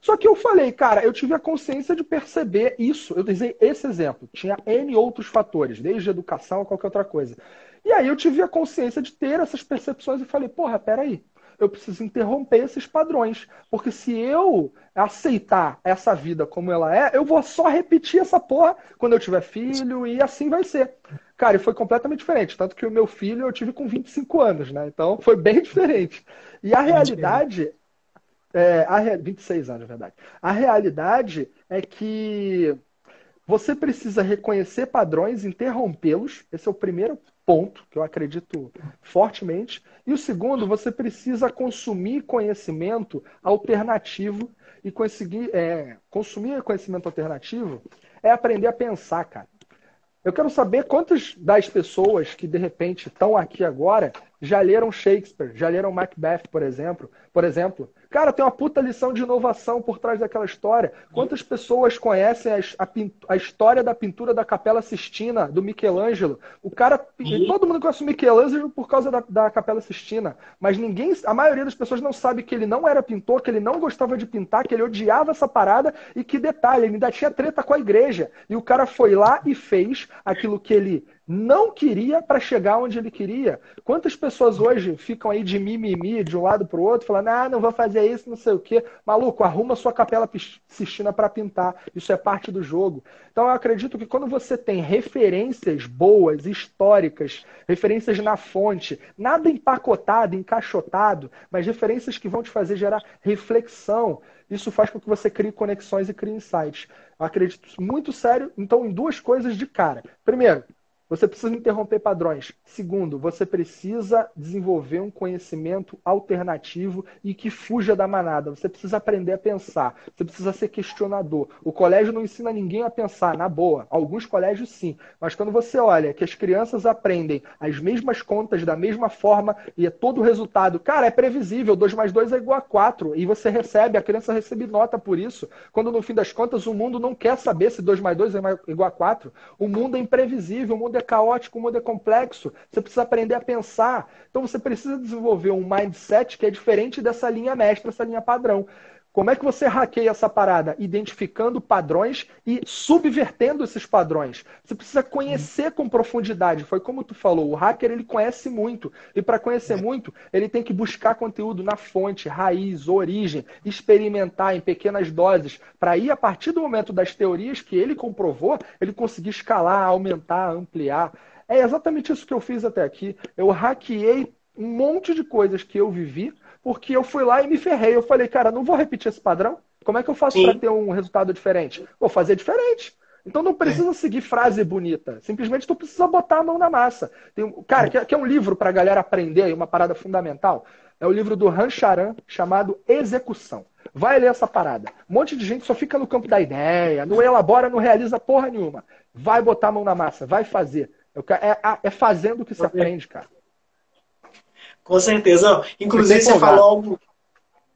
Só que eu falei, cara, eu tive a consciência de perceber isso. Eu dei esse exemplo. Tinha N outros fatores, desde educação a qualquer outra coisa. E aí eu tive a consciência de ter essas percepções e falei, porra, peraí. Eu preciso interromper esses padrões. Porque se eu aceitar essa vida como ela é, eu vou só repetir essa porra quando eu tiver filho e assim vai ser. Cara, e foi completamente diferente. Tanto que o meu filho eu tive com 25 anos, né? Então foi bem diferente. E a realidade 26 anos, na verdade. A realidade é que você precisa reconhecer padrões, interrompê-los. Esse é o primeiro ponto que eu acredito fortemente. E o segundo, você precisa consumir conhecimento alternativo. E consumir conhecimento alternativo é aprender a pensar, cara. Eu quero saber quantas das pessoas que de repente estão aqui agora já leram Shakespeare, já leram Macbeth, por exemplo. Cara, tem uma puta lição de inovação por trás daquela história. Quantas pessoas conhecem a história da pintura da Capela Sistina, do Michelangelo? Todo mundo conhece o Michelangelo por causa da Capela Sistina, mas a maioria das pessoas não sabe que ele não era pintor, que ele não gostava de pintar, que ele odiava essa parada e que, detalhe, ele ainda tinha treta com a igreja. E o cara foi lá e fez aquilo que ele não queria para chegar onde ele queria. Quantas pessoas hoje ficam aí de mimimi de um lado para o outro, falando, não vou fazer isso, não sei o quê. Maluco, arruma sua Capela Sistina para pintar. Isso é parte do jogo. Então eu acredito que quando você tem referências boas, históricas, referências na fonte, nada empacotado, encaixotado, mas referências que vão te fazer gerar reflexão, isso faz com que você crie conexões e crie insights. Eu acredito muito sério, então, em duas coisas de cara. Primeiro, você precisa interromper padrões. Segundo, você precisa desenvolver um conhecimento alternativo e que fuja da manada. Você precisa aprender a pensar. Você precisa ser questionador. O colégio não ensina ninguém a pensar, na boa. Alguns colégios sim. Mas quando você olha que as crianças aprendem as mesmas contas da mesma forma e é todo o resultado, cara, é previsível. 2 mais 2 é igual a 4. E você recebe, a criança recebe nota por isso. Quando no fim das contas o mundo não quer saber se 2 mais 2 é igual a 4. O mundo é imprevisível, o mundo é caótico, o mundo é complexo. Você precisa aprender a pensar. Então você precisa desenvolver um mindset que é diferente dessa linha mestra, essa linha padrão. Como é que você hackeia essa parada? Identificando padrões e subvertendo esses padrões. Você precisa conhecer com profundidade. Foi como tu falou, o hacker ele conhece muito. E para conhecer muito, ele tem que buscar conteúdo na fonte, raiz, origem, experimentar em pequenas doses, para ir a partir do momento das teorias que ele comprovou, ele conseguir escalar, aumentar, ampliar. É exatamente isso que eu fiz até aqui. Eu hackeei um monte de coisas que eu vivi porque eu fui lá e me ferrei. Eu falei, cara, não vou repetir esse padrão. Como é que eu faço para Sim. ter um resultado diferente? Vou fazer diferente. Então não É, precisa seguir frase bonita. Simplesmente tu precisa botar a mão na massa. Cara, é. que é um livro para a galera aprender, uma parada fundamental. É o livro do Han Charan, chamado Execução. Vai ler essa parada. Um monte de gente só fica no campo da ideia, não elabora, não realiza porra nenhuma. Vai botar a mão na massa, vai fazer. É fazendo que se aprende, cara. Com certeza. Não. Você tá Inclusive, você falou empolgado. algo.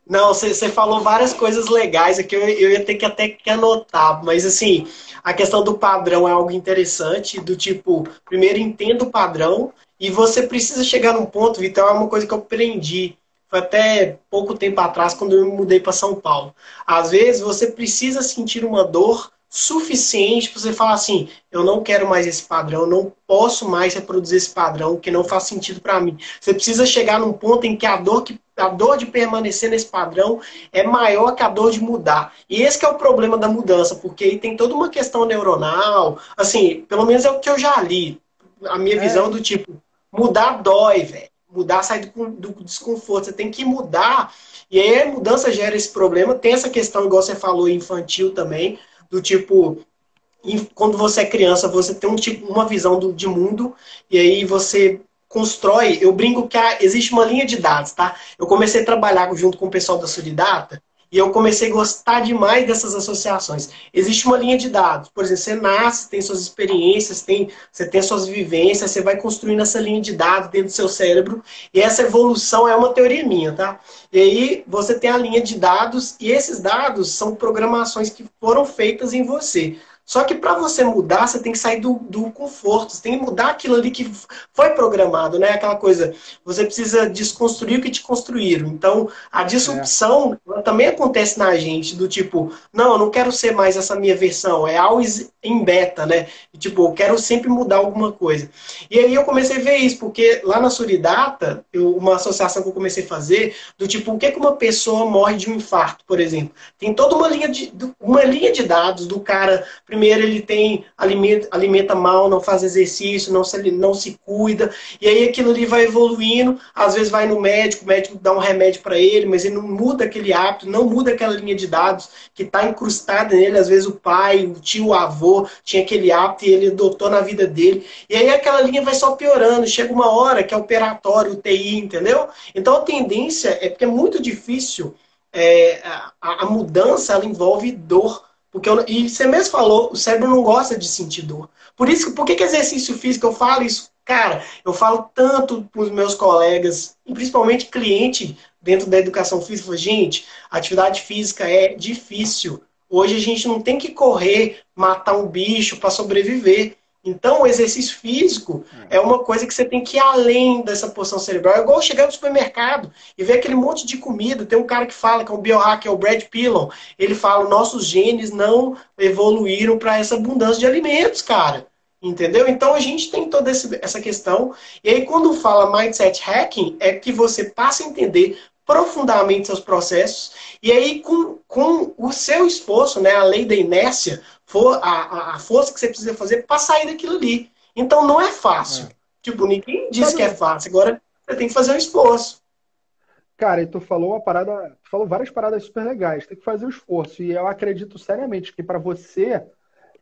Não, você falou várias coisas legais aqui, eu ia ter que até que anotar, mas assim, a questão do padrão é algo interessante, do tipo, primeiro entenda o padrão, e você precisa chegar num ponto, Vitor, é uma coisa que eu aprendi, foi até pouco tempo atrás, quando eu me mudei para São Paulo. Às vezes, você precisa sentir uma dor suficiente para você falar assim, eu não quero mais esse padrão, eu não posso mais reproduzir esse padrão, que não faz sentido para mim. Você precisa chegar num ponto em que a dor de permanecer nesse padrão é maior que a dor de mudar. E esse que é o problema da mudança, porque aí tem toda uma questão neuronal, assim, pelo menos é o que eu já li. A minha visão do tipo, mudar dói, velho. Mudar sai do desconforto. Você tem que mudar. E aí a mudança gera esse problema. Tem essa questão, igual você falou, infantil também, do tipo, quando você é criança, você tem uma visão de mundo, e aí você constrói. Eu brinco que existe uma linha de dados, tá? Eu comecei a trabalhar junto com o pessoal da Solidata, e eu comecei a gostar demais dessas associações. Existe uma linha de dados. Por exemplo, você nasce, tem suas experiências, você tem suas vivências, você vai construindo essa linha de dados dentro do seu cérebro, e essa evolução é uma teoria minha, tá? E aí você tem a linha de dados, e esses dados são programações que foram feitas em você. Só que para você mudar, você tem que sair do conforto, você tem que mudar aquilo ali que foi programado, né? Aquela coisa, você precisa desconstruir o que te construíram. Então, a É. disrupção ela também acontece na gente, do tipo, não, eu não quero ser mais essa minha versão, é always em beta, né? Tipo, eu quero sempre mudar alguma coisa. E aí eu comecei a ver isso, porque lá na Suridata, uma associação que eu comecei a fazer, do tipo, o que que uma pessoa morre de um infarto, por exemplo? Tem toda uma linha de dados do cara. Primeiro ele tem alimenta mal, não faz exercício, não se cuida, e aí aquilo ali vai evoluindo, às vezes vai no médico, o médico dá um remédio para ele, mas ele não muda aquele hábito, não muda aquela linha de dados que está incrustada nele, às vezes o pai, o tio, o avô tinha aquele hábito e ele adotou na vida dele, e aí aquela linha vai só piorando, chega uma hora que é operatório, UTI, entendeu? Então a tendência é porque é muito difícil, a mudança ela envolve dor. E você mesmo falou, o cérebro não gosta de sentir dor. Por que exercício físico eu falo isso? Cara, eu falo tanto para os meus colegas, e principalmente cliente dentro da educação física, gente, atividade física é difícil. Hoje a gente não tem que correr, matar um bicho para sobreviver. Então, o exercício físico é uma coisa que você tem que ir além dessa porção cerebral. É igual chegar no supermercado e ver aquele monte de comida. Tem um cara que fala, que é um biohacker, é o Brad Pillon. Ele fala, nossos genes não evoluíram para essa abundância de alimentos, cara. Entendeu? Então a gente tem toda essa questão. E aí, quando fala mindset hacking, é que você passa a entender profundamente seus processos. E aí, com o seu esforço, né, a lei da inércia, for a força que você precisa fazer para sair daquilo ali. Então não é fácil. É. Tipo, ninguém diz Sabe, que é fácil. Agora você tem que fazer um esforço. cara, e tu falou uma parada, tu falou várias paradas super legais. Tem que fazer o esforço. E eu acredito seriamente que para você,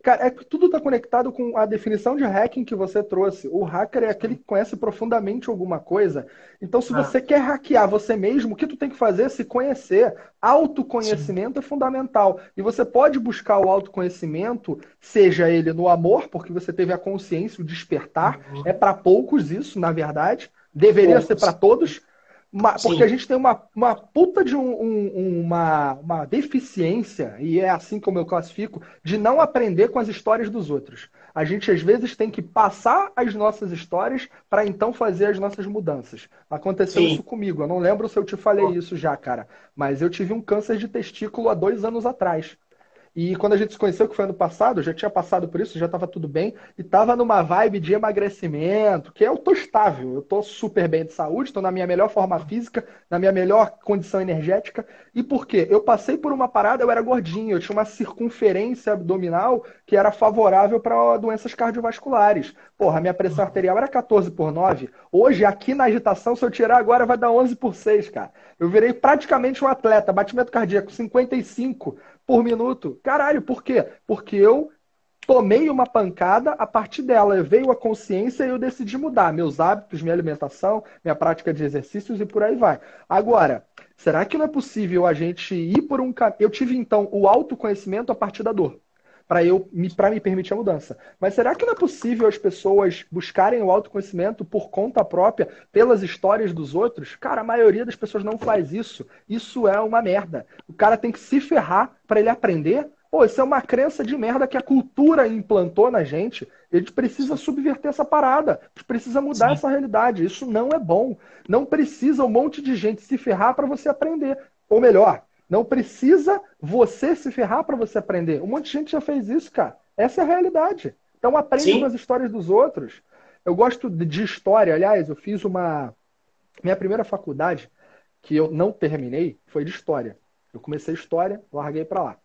cara, é que tudo está conectado com a definição de hacking que você trouxe. O hacker é aquele que conhece profundamente alguma coisa. Então, se Ah, você quer hackear você mesmo, o que tu tem que fazer é se conhecer. sim, Autoconhecimento é fundamental. E você pode buscar o autoconhecimento, seja ele no amor, porque você teve a consciência, o despertar. É para poucos isso, na verdade. Deveria ser para poucos. todos. Porque a Sim, gente tem uma puta de uma deficiência, e é assim como eu classifico, de não aprender com as histórias dos outros. A gente, às vezes, tem que passar as nossas histórias para então fazer as nossas mudanças. Aconteceu isso sim. comigo. Eu não lembro se eu te falei isso já, cara, mas eu tive um câncer de testículo há 2 anos atrás. E quando a gente se conheceu, que foi ano passado, eu já tinha passado por isso, já estava tudo bem. E estava numa vibe de emagrecimento, que eu tô estável, eu tô super bem de saúde, estou na minha melhor forma física, na minha melhor condição energética. E por quê? Eu passei por uma parada, eu era gordinho, eu tinha uma circunferência abdominal que era favorável para doenças cardiovasculares. Porra, a minha pressão arterial era 14/9. Hoje, aqui na agitação, se eu tirar agora, vai dar 11/6, cara. Eu virei praticamente um atleta, batimento cardíaco 55 por minuto. Caralho, por quê? Porque eu tomei uma pancada, a partir dela veio a consciência e eu decidi mudar meus hábitos, minha alimentação, minha prática de exercícios e por aí vai. Agora, será que não é possível a gente ir por um caminho? Eu tive então o autoconhecimento a partir da dor, para me permitir a mudança. Mas será que não é possível as pessoas buscarem o autoconhecimento por conta própria, pelas histórias dos outros? Cara, a maioria das pessoas não faz isso. Isso é uma merda. O cara tem que se ferrar para ele aprender. Pô, isso é uma crença de merda que a cultura implantou na gente. A gente precisa subverter essa parada. A gente precisa mudar essa realidade. Isso não é bom. Não precisa um monte de gente se ferrar para você aprender. Ou melhor, não precisa você se ferrar para você aprender. Um monte de gente já fez isso, cara. Essa é a realidade. Então aprende com Sim. as histórias dos outros. Eu gosto de história. Aliás, eu fiz uma... Minha primeira faculdade, que eu não terminei, foi de história. Eu comecei história, larguei para lá.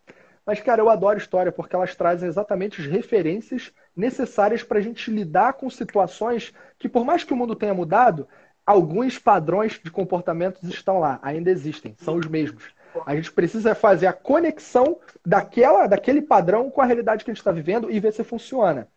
Mas, cara, eu adoro história porque elas trazem exatamente as referências necessárias para a gente lidar com situações que, por mais que o mundo tenha mudado, alguns padrões de comportamentos estão lá, ainda existem, são os mesmos. A gente precisa fazer a conexão daquele padrão com a realidade que a gente está vivendo e ver se funciona.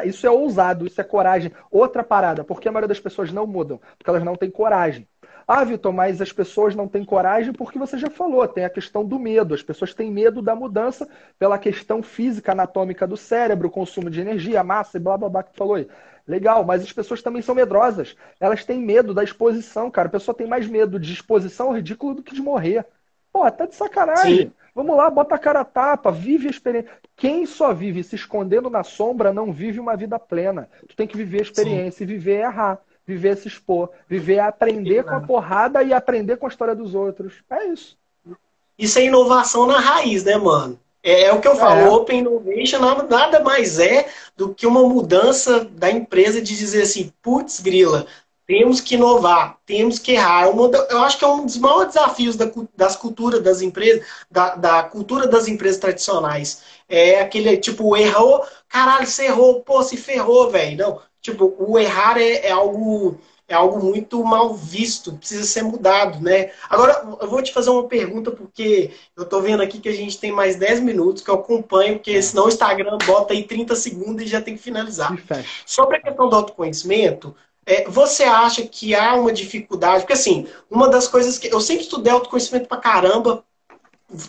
Isso é ousado, isso é coragem. Outra parada, porque a maioria das pessoas não mudam, porque elas não têm coragem. Ah, Vitor, mas as pessoas não têm coragem porque você já falou, tem a questão do medo. As pessoas têm medo da mudança pela questão física, anatômica do cérebro, consumo de energia, massa e blá blá blá que tu falou aí. Legal, mas as pessoas também são medrosas. Elas têm medo da exposição, cara. A pessoa tem mais medo de exposição ao ridículo do que de morrer. Pô, tá de sacanagem. Sim. Vamos lá, bota a cara a tapa, vive a experiência. Quem só vive se escondendo na sombra não vive uma vida plena. Tu tem que viver a Sim. experiência e viver errar. Viver se expor, viver aprender com a porrada e aprender com a história dos outros. É isso. Isso é inovação na raiz, né, mano? É o que eu falo, É, Open Innovation nada mais é do que uma mudança da empresa de dizer assim, putz, grila, temos que inovar, temos que errar. Eu acho que é um dos maiores desafios das culturas das empresas, da cultura das empresas tradicionais. É aquele, tipo, errou, caralho, você errou, pô, se ferrou, velho. Não, tipo, o errar é algo muito mal visto, precisa ser mudado, né? Agora, eu vou te fazer uma pergunta, porque eu tô vendo aqui que a gente tem mais 10 minutos, que eu acompanho, porque é. senão o Instagram bota aí 30 segundos e já tem que E finalizar. fecha. Sobre a questão do autoconhecimento, você acha que há uma dificuldade? Porque, assim, uma das coisas que... Eu sempre estudei autoconhecimento pra caramba,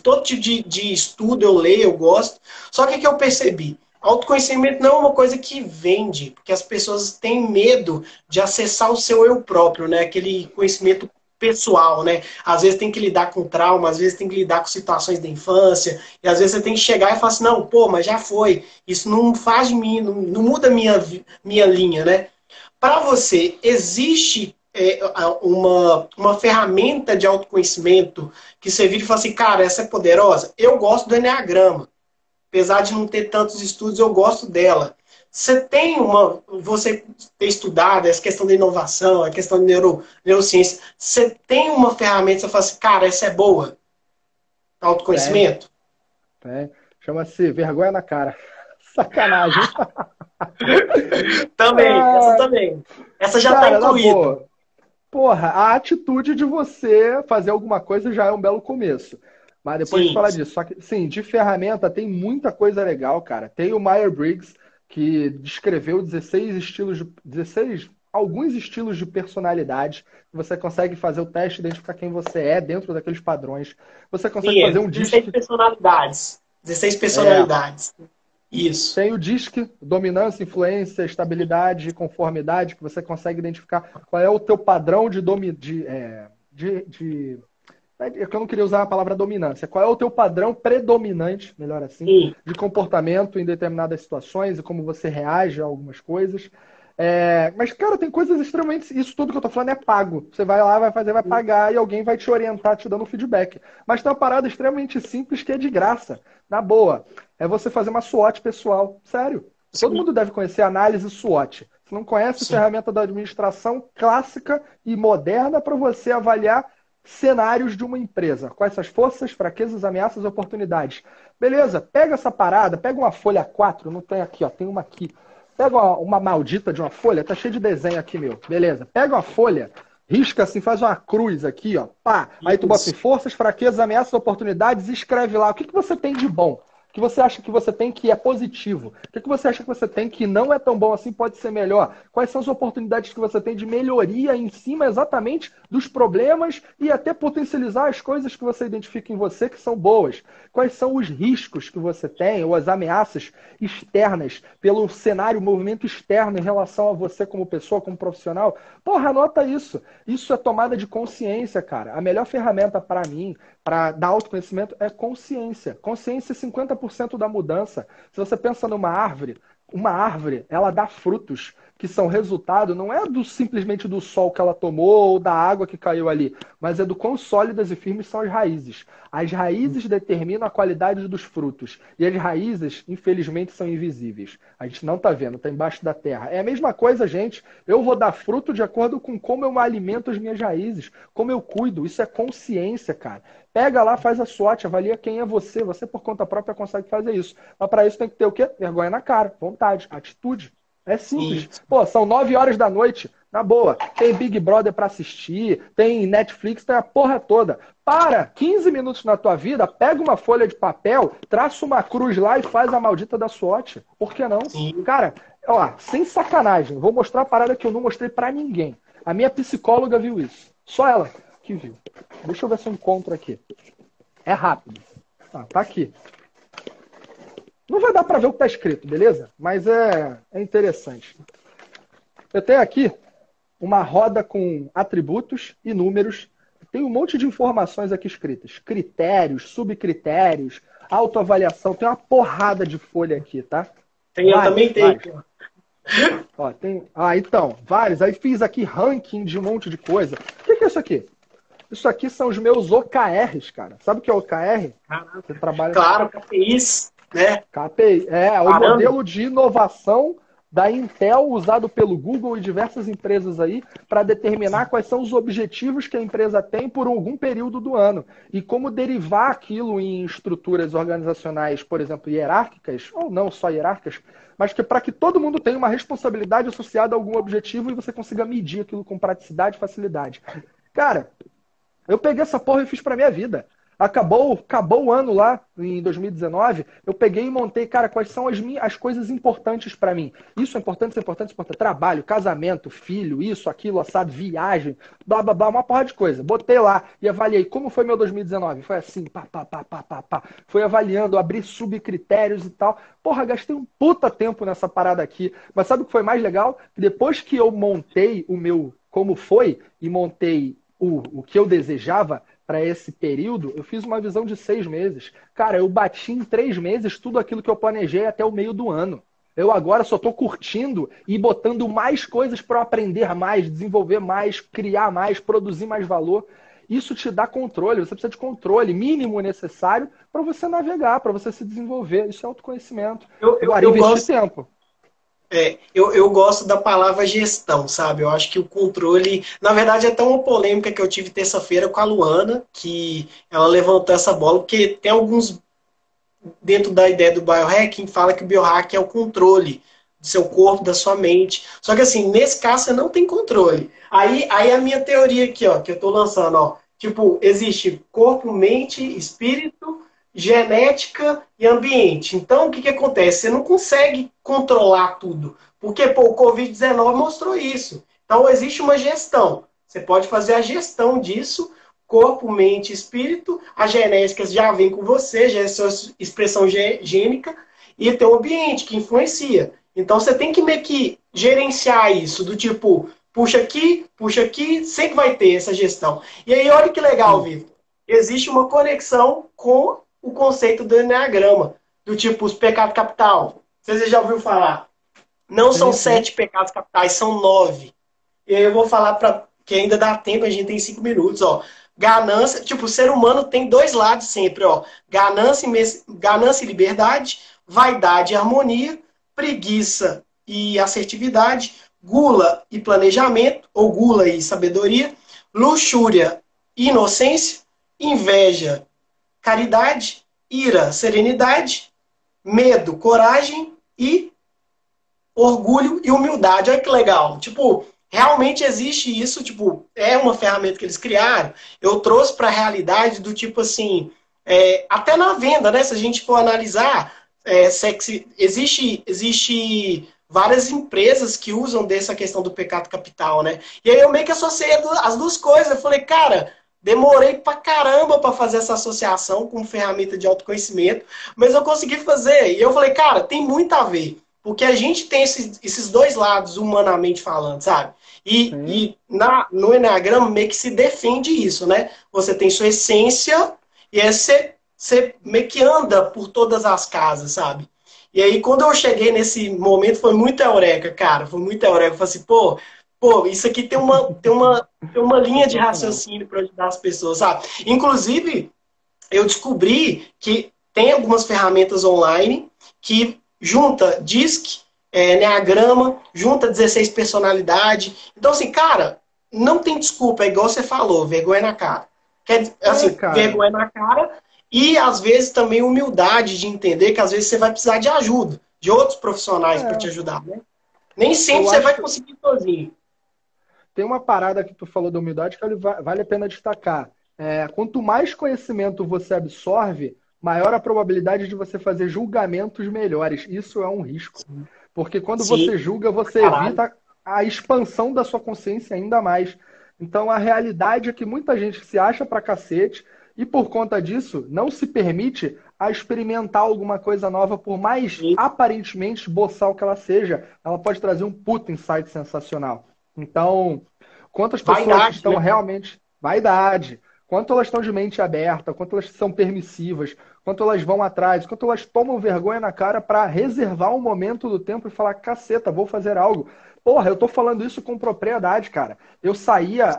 todo tipo de estudo eu leio, eu gosto. Só que o que eu percebi? Autoconhecimento não é uma coisa que vende, porque as pessoas têm medo de acessar o seu eu próprio, né? Aquele conhecimento pessoal, né? Às vezes tem que lidar com trauma, às vezes tem que lidar com situações da infância, e às vezes você tem que chegar e falar assim, não, pô, mas já foi. Isso não faz de mim, não muda minha linha, né? Para você, existe uma ferramenta de autoconhecimento que você vira e fala assim, cara, essa é poderosa? Eu gosto do Enneagrama. Apesar de não ter tantos estudos, eu gosto dela. Você ter estudado essa questão da inovação, a questão de neurociência, você tem uma ferramenta, você fala assim, cara, essa é boa? Tem, Autoconhecimento? tem. Chama-se vergonha na cara. Sacanagem. Também, essa Ah, também. Essa já está cara, na incluída. boa. Porra, a atitude de você fazer alguma coisa já é um belo começo. Mas depois de Sim, falar disso, só que, sim, de ferramenta tem muita coisa legal, cara. Tem o Myers-Briggs, que descreveu 16 estilos, 16, alguns estilos de personalidade. Você consegue fazer o teste, identificar quem você é dentro daqueles padrões. Você consegue sim, fazer um 16 DISC. personalidades. 16 É, personalidades. Isso. tem o DISC, dominância, influência, estabilidade, conformidade, que você consegue identificar qual é o teu padrão é que eu não queria usar a palavra dominância. Qual é o teu padrão predominante, melhor assim, Sim, de comportamento em determinadas situações e como você reage a algumas coisas. Mas, cara, tem coisas extremamente. Isso tudo que eu tô falando é pago. Você vai lá, vai fazer, vai pagar e alguém vai te orientar, te dando feedback. Mas tem uma parada extremamente simples que é de graça. Na boa. É você fazer uma SWOT pessoal. Sério. Todo Sim, mundo deve conhecer a análise SWOT. Se não conhece, sim. ferramenta da administração clássica e moderna para você avaliar cenários de uma empresa. Quais são as forças, fraquezas, ameaças e oportunidades. Beleza, pega essa parada, pega uma folha 4, não tem aqui, ó, tem uma aqui. Pega uma maldita de uma folha, tá cheio de desenho aqui, meu. Beleza, pega uma folha, risca assim, faz uma cruz aqui, ó. Pá. Aí tu bota em Isso. forças, fraquezas, ameaças, oportunidades e escreve lá o que você tem de bom. O que você acha que você tem que é positivo? O que você acha que você tem que não é tão bom assim, pode ser melhor? Quais são as oportunidades que você tem de melhoria em cima exatamente dos problemas e até potencializar as coisas que você identifica em você que são boas? Quais são os riscos que você tem ou as ameaças externas pelo cenário, movimento externo em relação a você como pessoa, como profissional? Porra, anota isso. Isso é tomada de consciência, cara. A melhor ferramenta para mim, para dar autoconhecimento, é consciência. Consciência é 50% da mudança. Se você pensa numa árvore, uma árvore, ela dá frutos que são resultado, não é simplesmente do sol que ela tomou ou da água que caiu ali, mas é do quão sólidas e firmes são as raízes. As raízes determinam a qualidade dos frutos. E as raízes, infelizmente, são invisíveis. A gente não está vendo, está embaixo da terra. É a mesma coisa, gente. Eu vou dar fruto de acordo com como eu alimento as minhas raízes, como eu cuido. Isso é consciência, cara. Pega lá, faz a SWOT, avalia quem é você. Você, por conta própria, consegue fazer isso. Mas para isso tem que ter o quê? Vergonha na cara, vontade, atitude. É simples. Sim. Pô, são 9 horas da noite. Na boa. Tem Big Brother pra assistir, tem Netflix, tem a porra toda. Para 15 minutos na tua vida, pega uma folha de papel, traça uma cruz lá e faz a maldita da SWOT. Por que não? Sim. Cara, ó, sem sacanagem, vou mostrar a parada que eu não mostrei pra ninguém. A minha psicóloga viu isso. Só ela que viu. Deixa eu ver se eu encontro aqui. É rápido. Tá aqui. Não vai dar pra ver o que tá escrito, beleza? Mas é interessante. Eu tenho aqui uma roda com atributos e números. Tem um monte de informações aqui escritas. Critérios, subcritérios, autoavaliação. Tem uma porrada de folha aqui, tá? Tem, eu Vários, também tenho. vários. Ó, tem... então, vários. Aí fiz aqui ranking de um monte de coisa. O que é isso aqui? Isso aqui são os meus OKRs, cara. Sabe o que é OKR? Você trabalha... Claro, KPIs, né? KPI. É o Parando. modelo de inovação da Intel usado pelo Google e diversas empresas aí para determinar quais são os objetivos que a empresa tem por algum período do ano e como derivar aquilo em estruturas organizacionais, por exemplo, hierárquicas, ou não só hierárquicas, mas que para que todo mundo tenha uma responsabilidade associada a algum objetivo e você consiga medir aquilo com praticidade e facilidade. Cara, eu peguei essa porra e fiz pra minha vida. Acabou o ano lá, em 2019, eu peguei e montei, cara, quais são as coisas importantes pra mim. Isso é importante, isso é importante, isso é importante. Trabalho, casamento, filho, isso, aquilo, assado, viagem, blá, blá, blá, uma porra de coisa. Botei lá e avaliei como foi meu 2019. Foi assim, pá, pá, pá, pá, pá, pá. Fui avaliando, abri subcritérios e tal. Porra, gastei um puta tempo nessa parada aqui. Mas sabe o que foi mais legal? Depois que eu montei o meu como foi e montei o que eu desejava para esse período, eu fiz uma visão de 6 meses. Cara, eu bati em 3 meses tudo aquilo que eu planejei até o meio do ano. Eu agora só estou curtindo e botando mais coisas para eu aprender mais, desenvolver mais, criar mais, produzir mais valor. Isso te dá controle, você precisa de controle mínimo necessário para você navegar, para você se desenvolver. Isso é autoconhecimento. Agora, Eu investir gosto. tempo. Eu gosto da palavra gestão, sabe? Eu acho que o controle. Na verdade, é até uma polêmica que eu tive terça-feira com a Luana, que ela levantou essa bola, porque tem alguns, dentro da ideia do biohacking, fala que o biohacking é o controle do seu corpo, da sua mente. Só que, assim, nesse caso, você não tem controle. Aí a minha teoria aqui, ó, que eu tô lançando, ó. Tipo, existe corpo, mente, espírito, genética e ambiente. Então, o que acontece? Você não consegue controlar tudo. Porque pô, o Covid-19 mostrou isso. Então, existe uma gestão. Você pode fazer a gestão disso, corpo, mente, espírito. A genética já vem com você, já é sua expressão gênica. E tem o ambiente que influencia. Então, você tem que meio que gerenciar isso, do tipo, puxa aqui, sempre vai ter essa gestão. E aí, olha que legal, Vitor. Existe uma conexão com o conceito do Enneagrama, do tipo os pecados capital. Você já ouviu falar? Não são Sim, sim. 7 pecados capitais, são 9. E aí eu vou falar para que ainda dá tempo, a gente tem 5 minutos, ó. Ganância, tipo, o ser humano tem dois lados sempre, ó. Ganância e liberdade, vaidade e harmonia, preguiça e assertividade, gula e planejamento, ou gula e sabedoria, luxúria e inocência, inveja, caridade, ira, serenidade, medo, coragem e orgulho e humildade. Olha que legal. Tipo, realmente existe isso, tipo, é uma ferramenta que eles criaram. Eu trouxe para a realidade do tipo assim, até na venda, né? Se a gente for analisar, existe várias empresas que usam dessa questão do pecado capital, né? E aí eu meio que associei as duas coisas. Eu falei, cara, demorei pra caramba para fazer essa associação com ferramenta de autoconhecimento, mas eu consegui fazer. E eu falei, cara, tem muito a ver. Porque a gente tem esses dois lados, humanamente falando, sabe? Sim. No Enneagrama meio que se defende isso, né? Você tem sua essência e aí você meio que anda por todas as casas, sabe? E aí, quando eu cheguei nesse momento, foi muito eureka, cara. Foi muito eureka. Eu falei assim, pô, isso aqui tem uma linha de Sensacional. raciocínio para ajudar as pessoas, sabe? Inclusive, eu descobri que tem algumas ferramentas online que junta DISC, Enneagrama, junta 16 personalidade. Então, assim, cara, não tem desculpa, é igual você falou, vergonha na cara. É, Assim, cara. vergonha na cara e, às vezes, também humildade de entender que, às vezes, você vai precisar de ajuda, de outros profissionais para te É, ajudar, né? Nem sempre eu você acho vai que conseguir sozinho. tem uma parada que tu falou da humildade que vale a pena destacar. Quanto mais conhecimento você absorve, maior a probabilidade de você fazer julgamentos melhores. Isso é um risco. Porque quando Sim, você julga, você caralho. evita a expansão da sua consciência ainda mais. Então a realidade é que muita gente se acha pra cacete e por conta disso não se permite a experimentar alguma coisa nova, por mais Sim. aparentemente boçal que ela seja. Ela pode trazer um puta insight sensacional. Então, quantas pessoas Vaidade, estão né? realmente vaidade, quanto elas estão de mente aberta, quanto elas são permissivas, quanto elas vão atrás, quanto elas tomam vergonha na cara para reservar um momento do tempo e falar, caceta, vou fazer algo. Porra, eu tô falando isso com propriedade, cara. Eu saía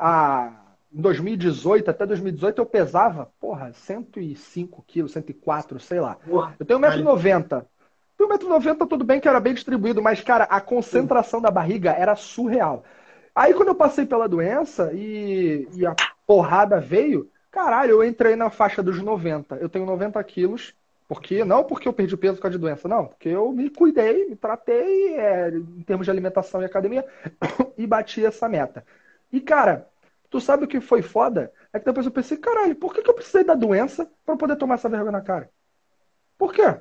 em 2018, até 2018 eu pesava, porra, 105 quilos, 104, sei lá. Porra, Eu tenho caralho. 1,90 m. No 1,90 m tudo bem que era bem distribuído, mas, cara, a Sim. concentração da barriga era surreal. Aí quando eu passei pela doença e a porrada veio, caralho, eu entrei na faixa dos 90. Eu tenho 90 quilos, não porque eu perdi peso por causa de doença, não, porque eu me cuidei, me tratei em termos de alimentação e academia e bati essa meta. E, cara, tu sabe o que foi foda? É que depois eu pensei, caralho, por que eu precisei da doença pra poder tomar essa vergonha na cara? Por quê?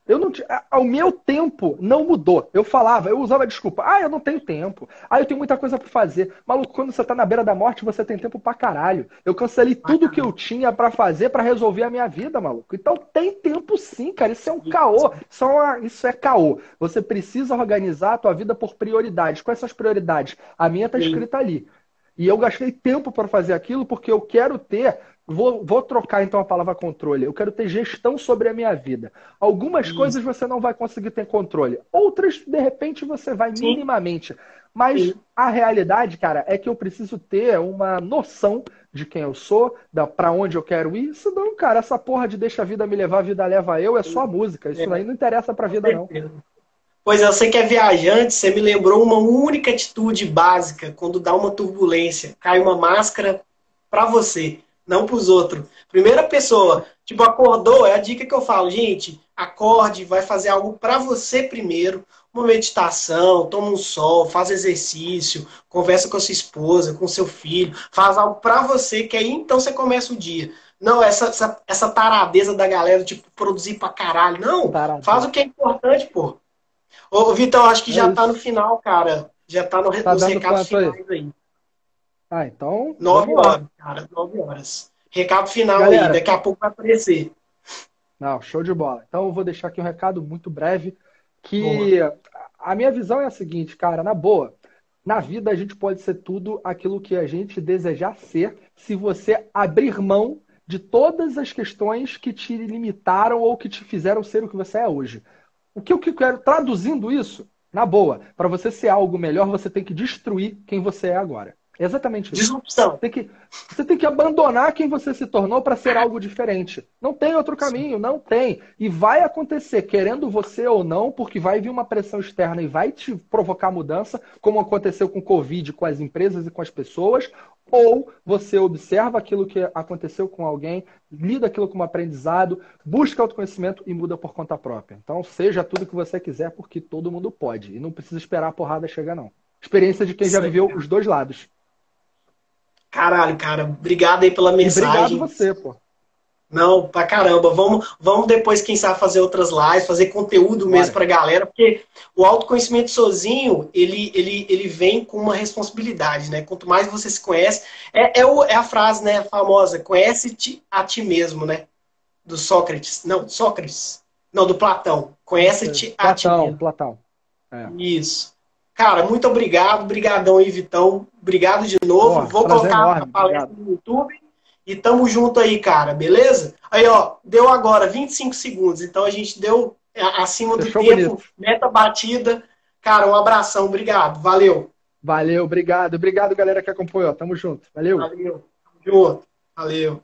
Eu não ti- O meu tempo não mudou. Eu falava, eu usava a desculpa. Ah, eu não tenho tempo. Ah, eu tenho muita coisa pra fazer. Maluco, quando você tá na beira da morte, você tem tempo pra caralho. Eu cancelei Ah, tudo que eu caralho. tinha pra fazer pra resolver a minha vida, maluco. Então tem tempo sim, cara. Isso é um caô. Isso é caô. Você precisa organizar a tua vida por prioridades. Quais são as prioridades? A minha tá Sim, escrita ali. E eu gastei tempo para fazer aquilo porque eu quero ter. Vou trocar então a palavra controle. Eu quero ter gestão sobre a minha vida. Algumas isso. coisas você não vai conseguir ter controle. Outras, de repente, você vai Sim, minimamente. Mas sim. a realidade, cara, é que eu preciso ter uma noção de quem eu sou, para onde eu quero ir. Senão, cara, essa porra de deixa a vida me levar, a vida leva eu, é só música. É, Isso aí não interessa pra com vida, não. certeza. Pois é, você que é viajante, você me lembrou uma única atitude básica quando dá uma turbulência. Cai uma máscara para você, não para os outros. Primeira pessoa, tipo, acordou, é a dica que eu falo, gente, acorde, vai fazer algo para você primeiro. Uma meditação, toma um sol, faz exercício, conversa com a sua esposa, com seu filho, faz algo para você, que aí então você começa o dia. Não, essa taradeza da galera, tipo, produzir pra caralho. Não, faz Taradeza. o que é importante, pô. Ô, Vitão, acho que É já tá no isso. final, cara. Já tá Tá nos dando recados quanto aí? finais aí. Ah, então, vamos 9 horas, lá. cara. 9 horas. Recado final aí. Galera, Daqui a pouco vai aparecer. não, show de bola. Então eu vou deixar aqui um recado muito breve, Boa. que a minha visão é a seguinte, cara, na boa, na vida a gente pode ser tudo aquilo que a gente desejar ser, se você abrir mão de todas as questões que te limitaram ou que te fizeram ser o que você é hoje. O que eu quero, traduzindo isso, Na boa, para você ser algo melhor, você tem que destruir quem você é agora. É exatamente isso. Disrupção. Você tem que abandonar quem você se tornou para ser algo diferente. Não tem outro caminho, não tem. E vai acontecer, querendo você ou não, porque vai vir uma pressão externa e vai te provocar mudança, como aconteceu com o Covid, com as empresas e com as pessoas, ou você observa aquilo que aconteceu com alguém, lida aquilo como aprendizado, busca autoconhecimento e muda por conta própria. Então, seja tudo que você quiser, porque todo mundo pode. E não precisa esperar a porrada chegar, não. Experiência de quem já Isso aí, viveu cara. os dois lados. Caralho, cara. Obrigado aí pela E obrigado mensagem. você, pô. Não, pra caramba. Vamos depois, quem sabe, fazer outras lives, fazer conteúdo mesmo Bora. pra galera, porque o autoconhecimento sozinho, ele vem com uma responsabilidade, né? Quanto mais você se conhece, é a frase, né, famosa, conhece-te a ti mesmo, né? Do Sócrates. Não, Sócrates. Não, do Platão. Conhece-te a ti Platão, mesmo. Platão. É. Isso. Cara, muito obrigado. Obrigadão aí, Vitão. Obrigado de novo. Pô, Vou prazer colocar a enorme. palestra Obrigado. no YouTube. E tamo junto aí, cara. Beleza? Aí, ó, deu agora 25 segundos. Então a gente deu acima do Fechou bonito. tempo, meta batida. Cara, um abração. Obrigado. Valeu. Valeu, obrigado. Obrigado, galera que acompanhou. Tamo junto. Valeu. Valeu. Tamo junto. Valeu.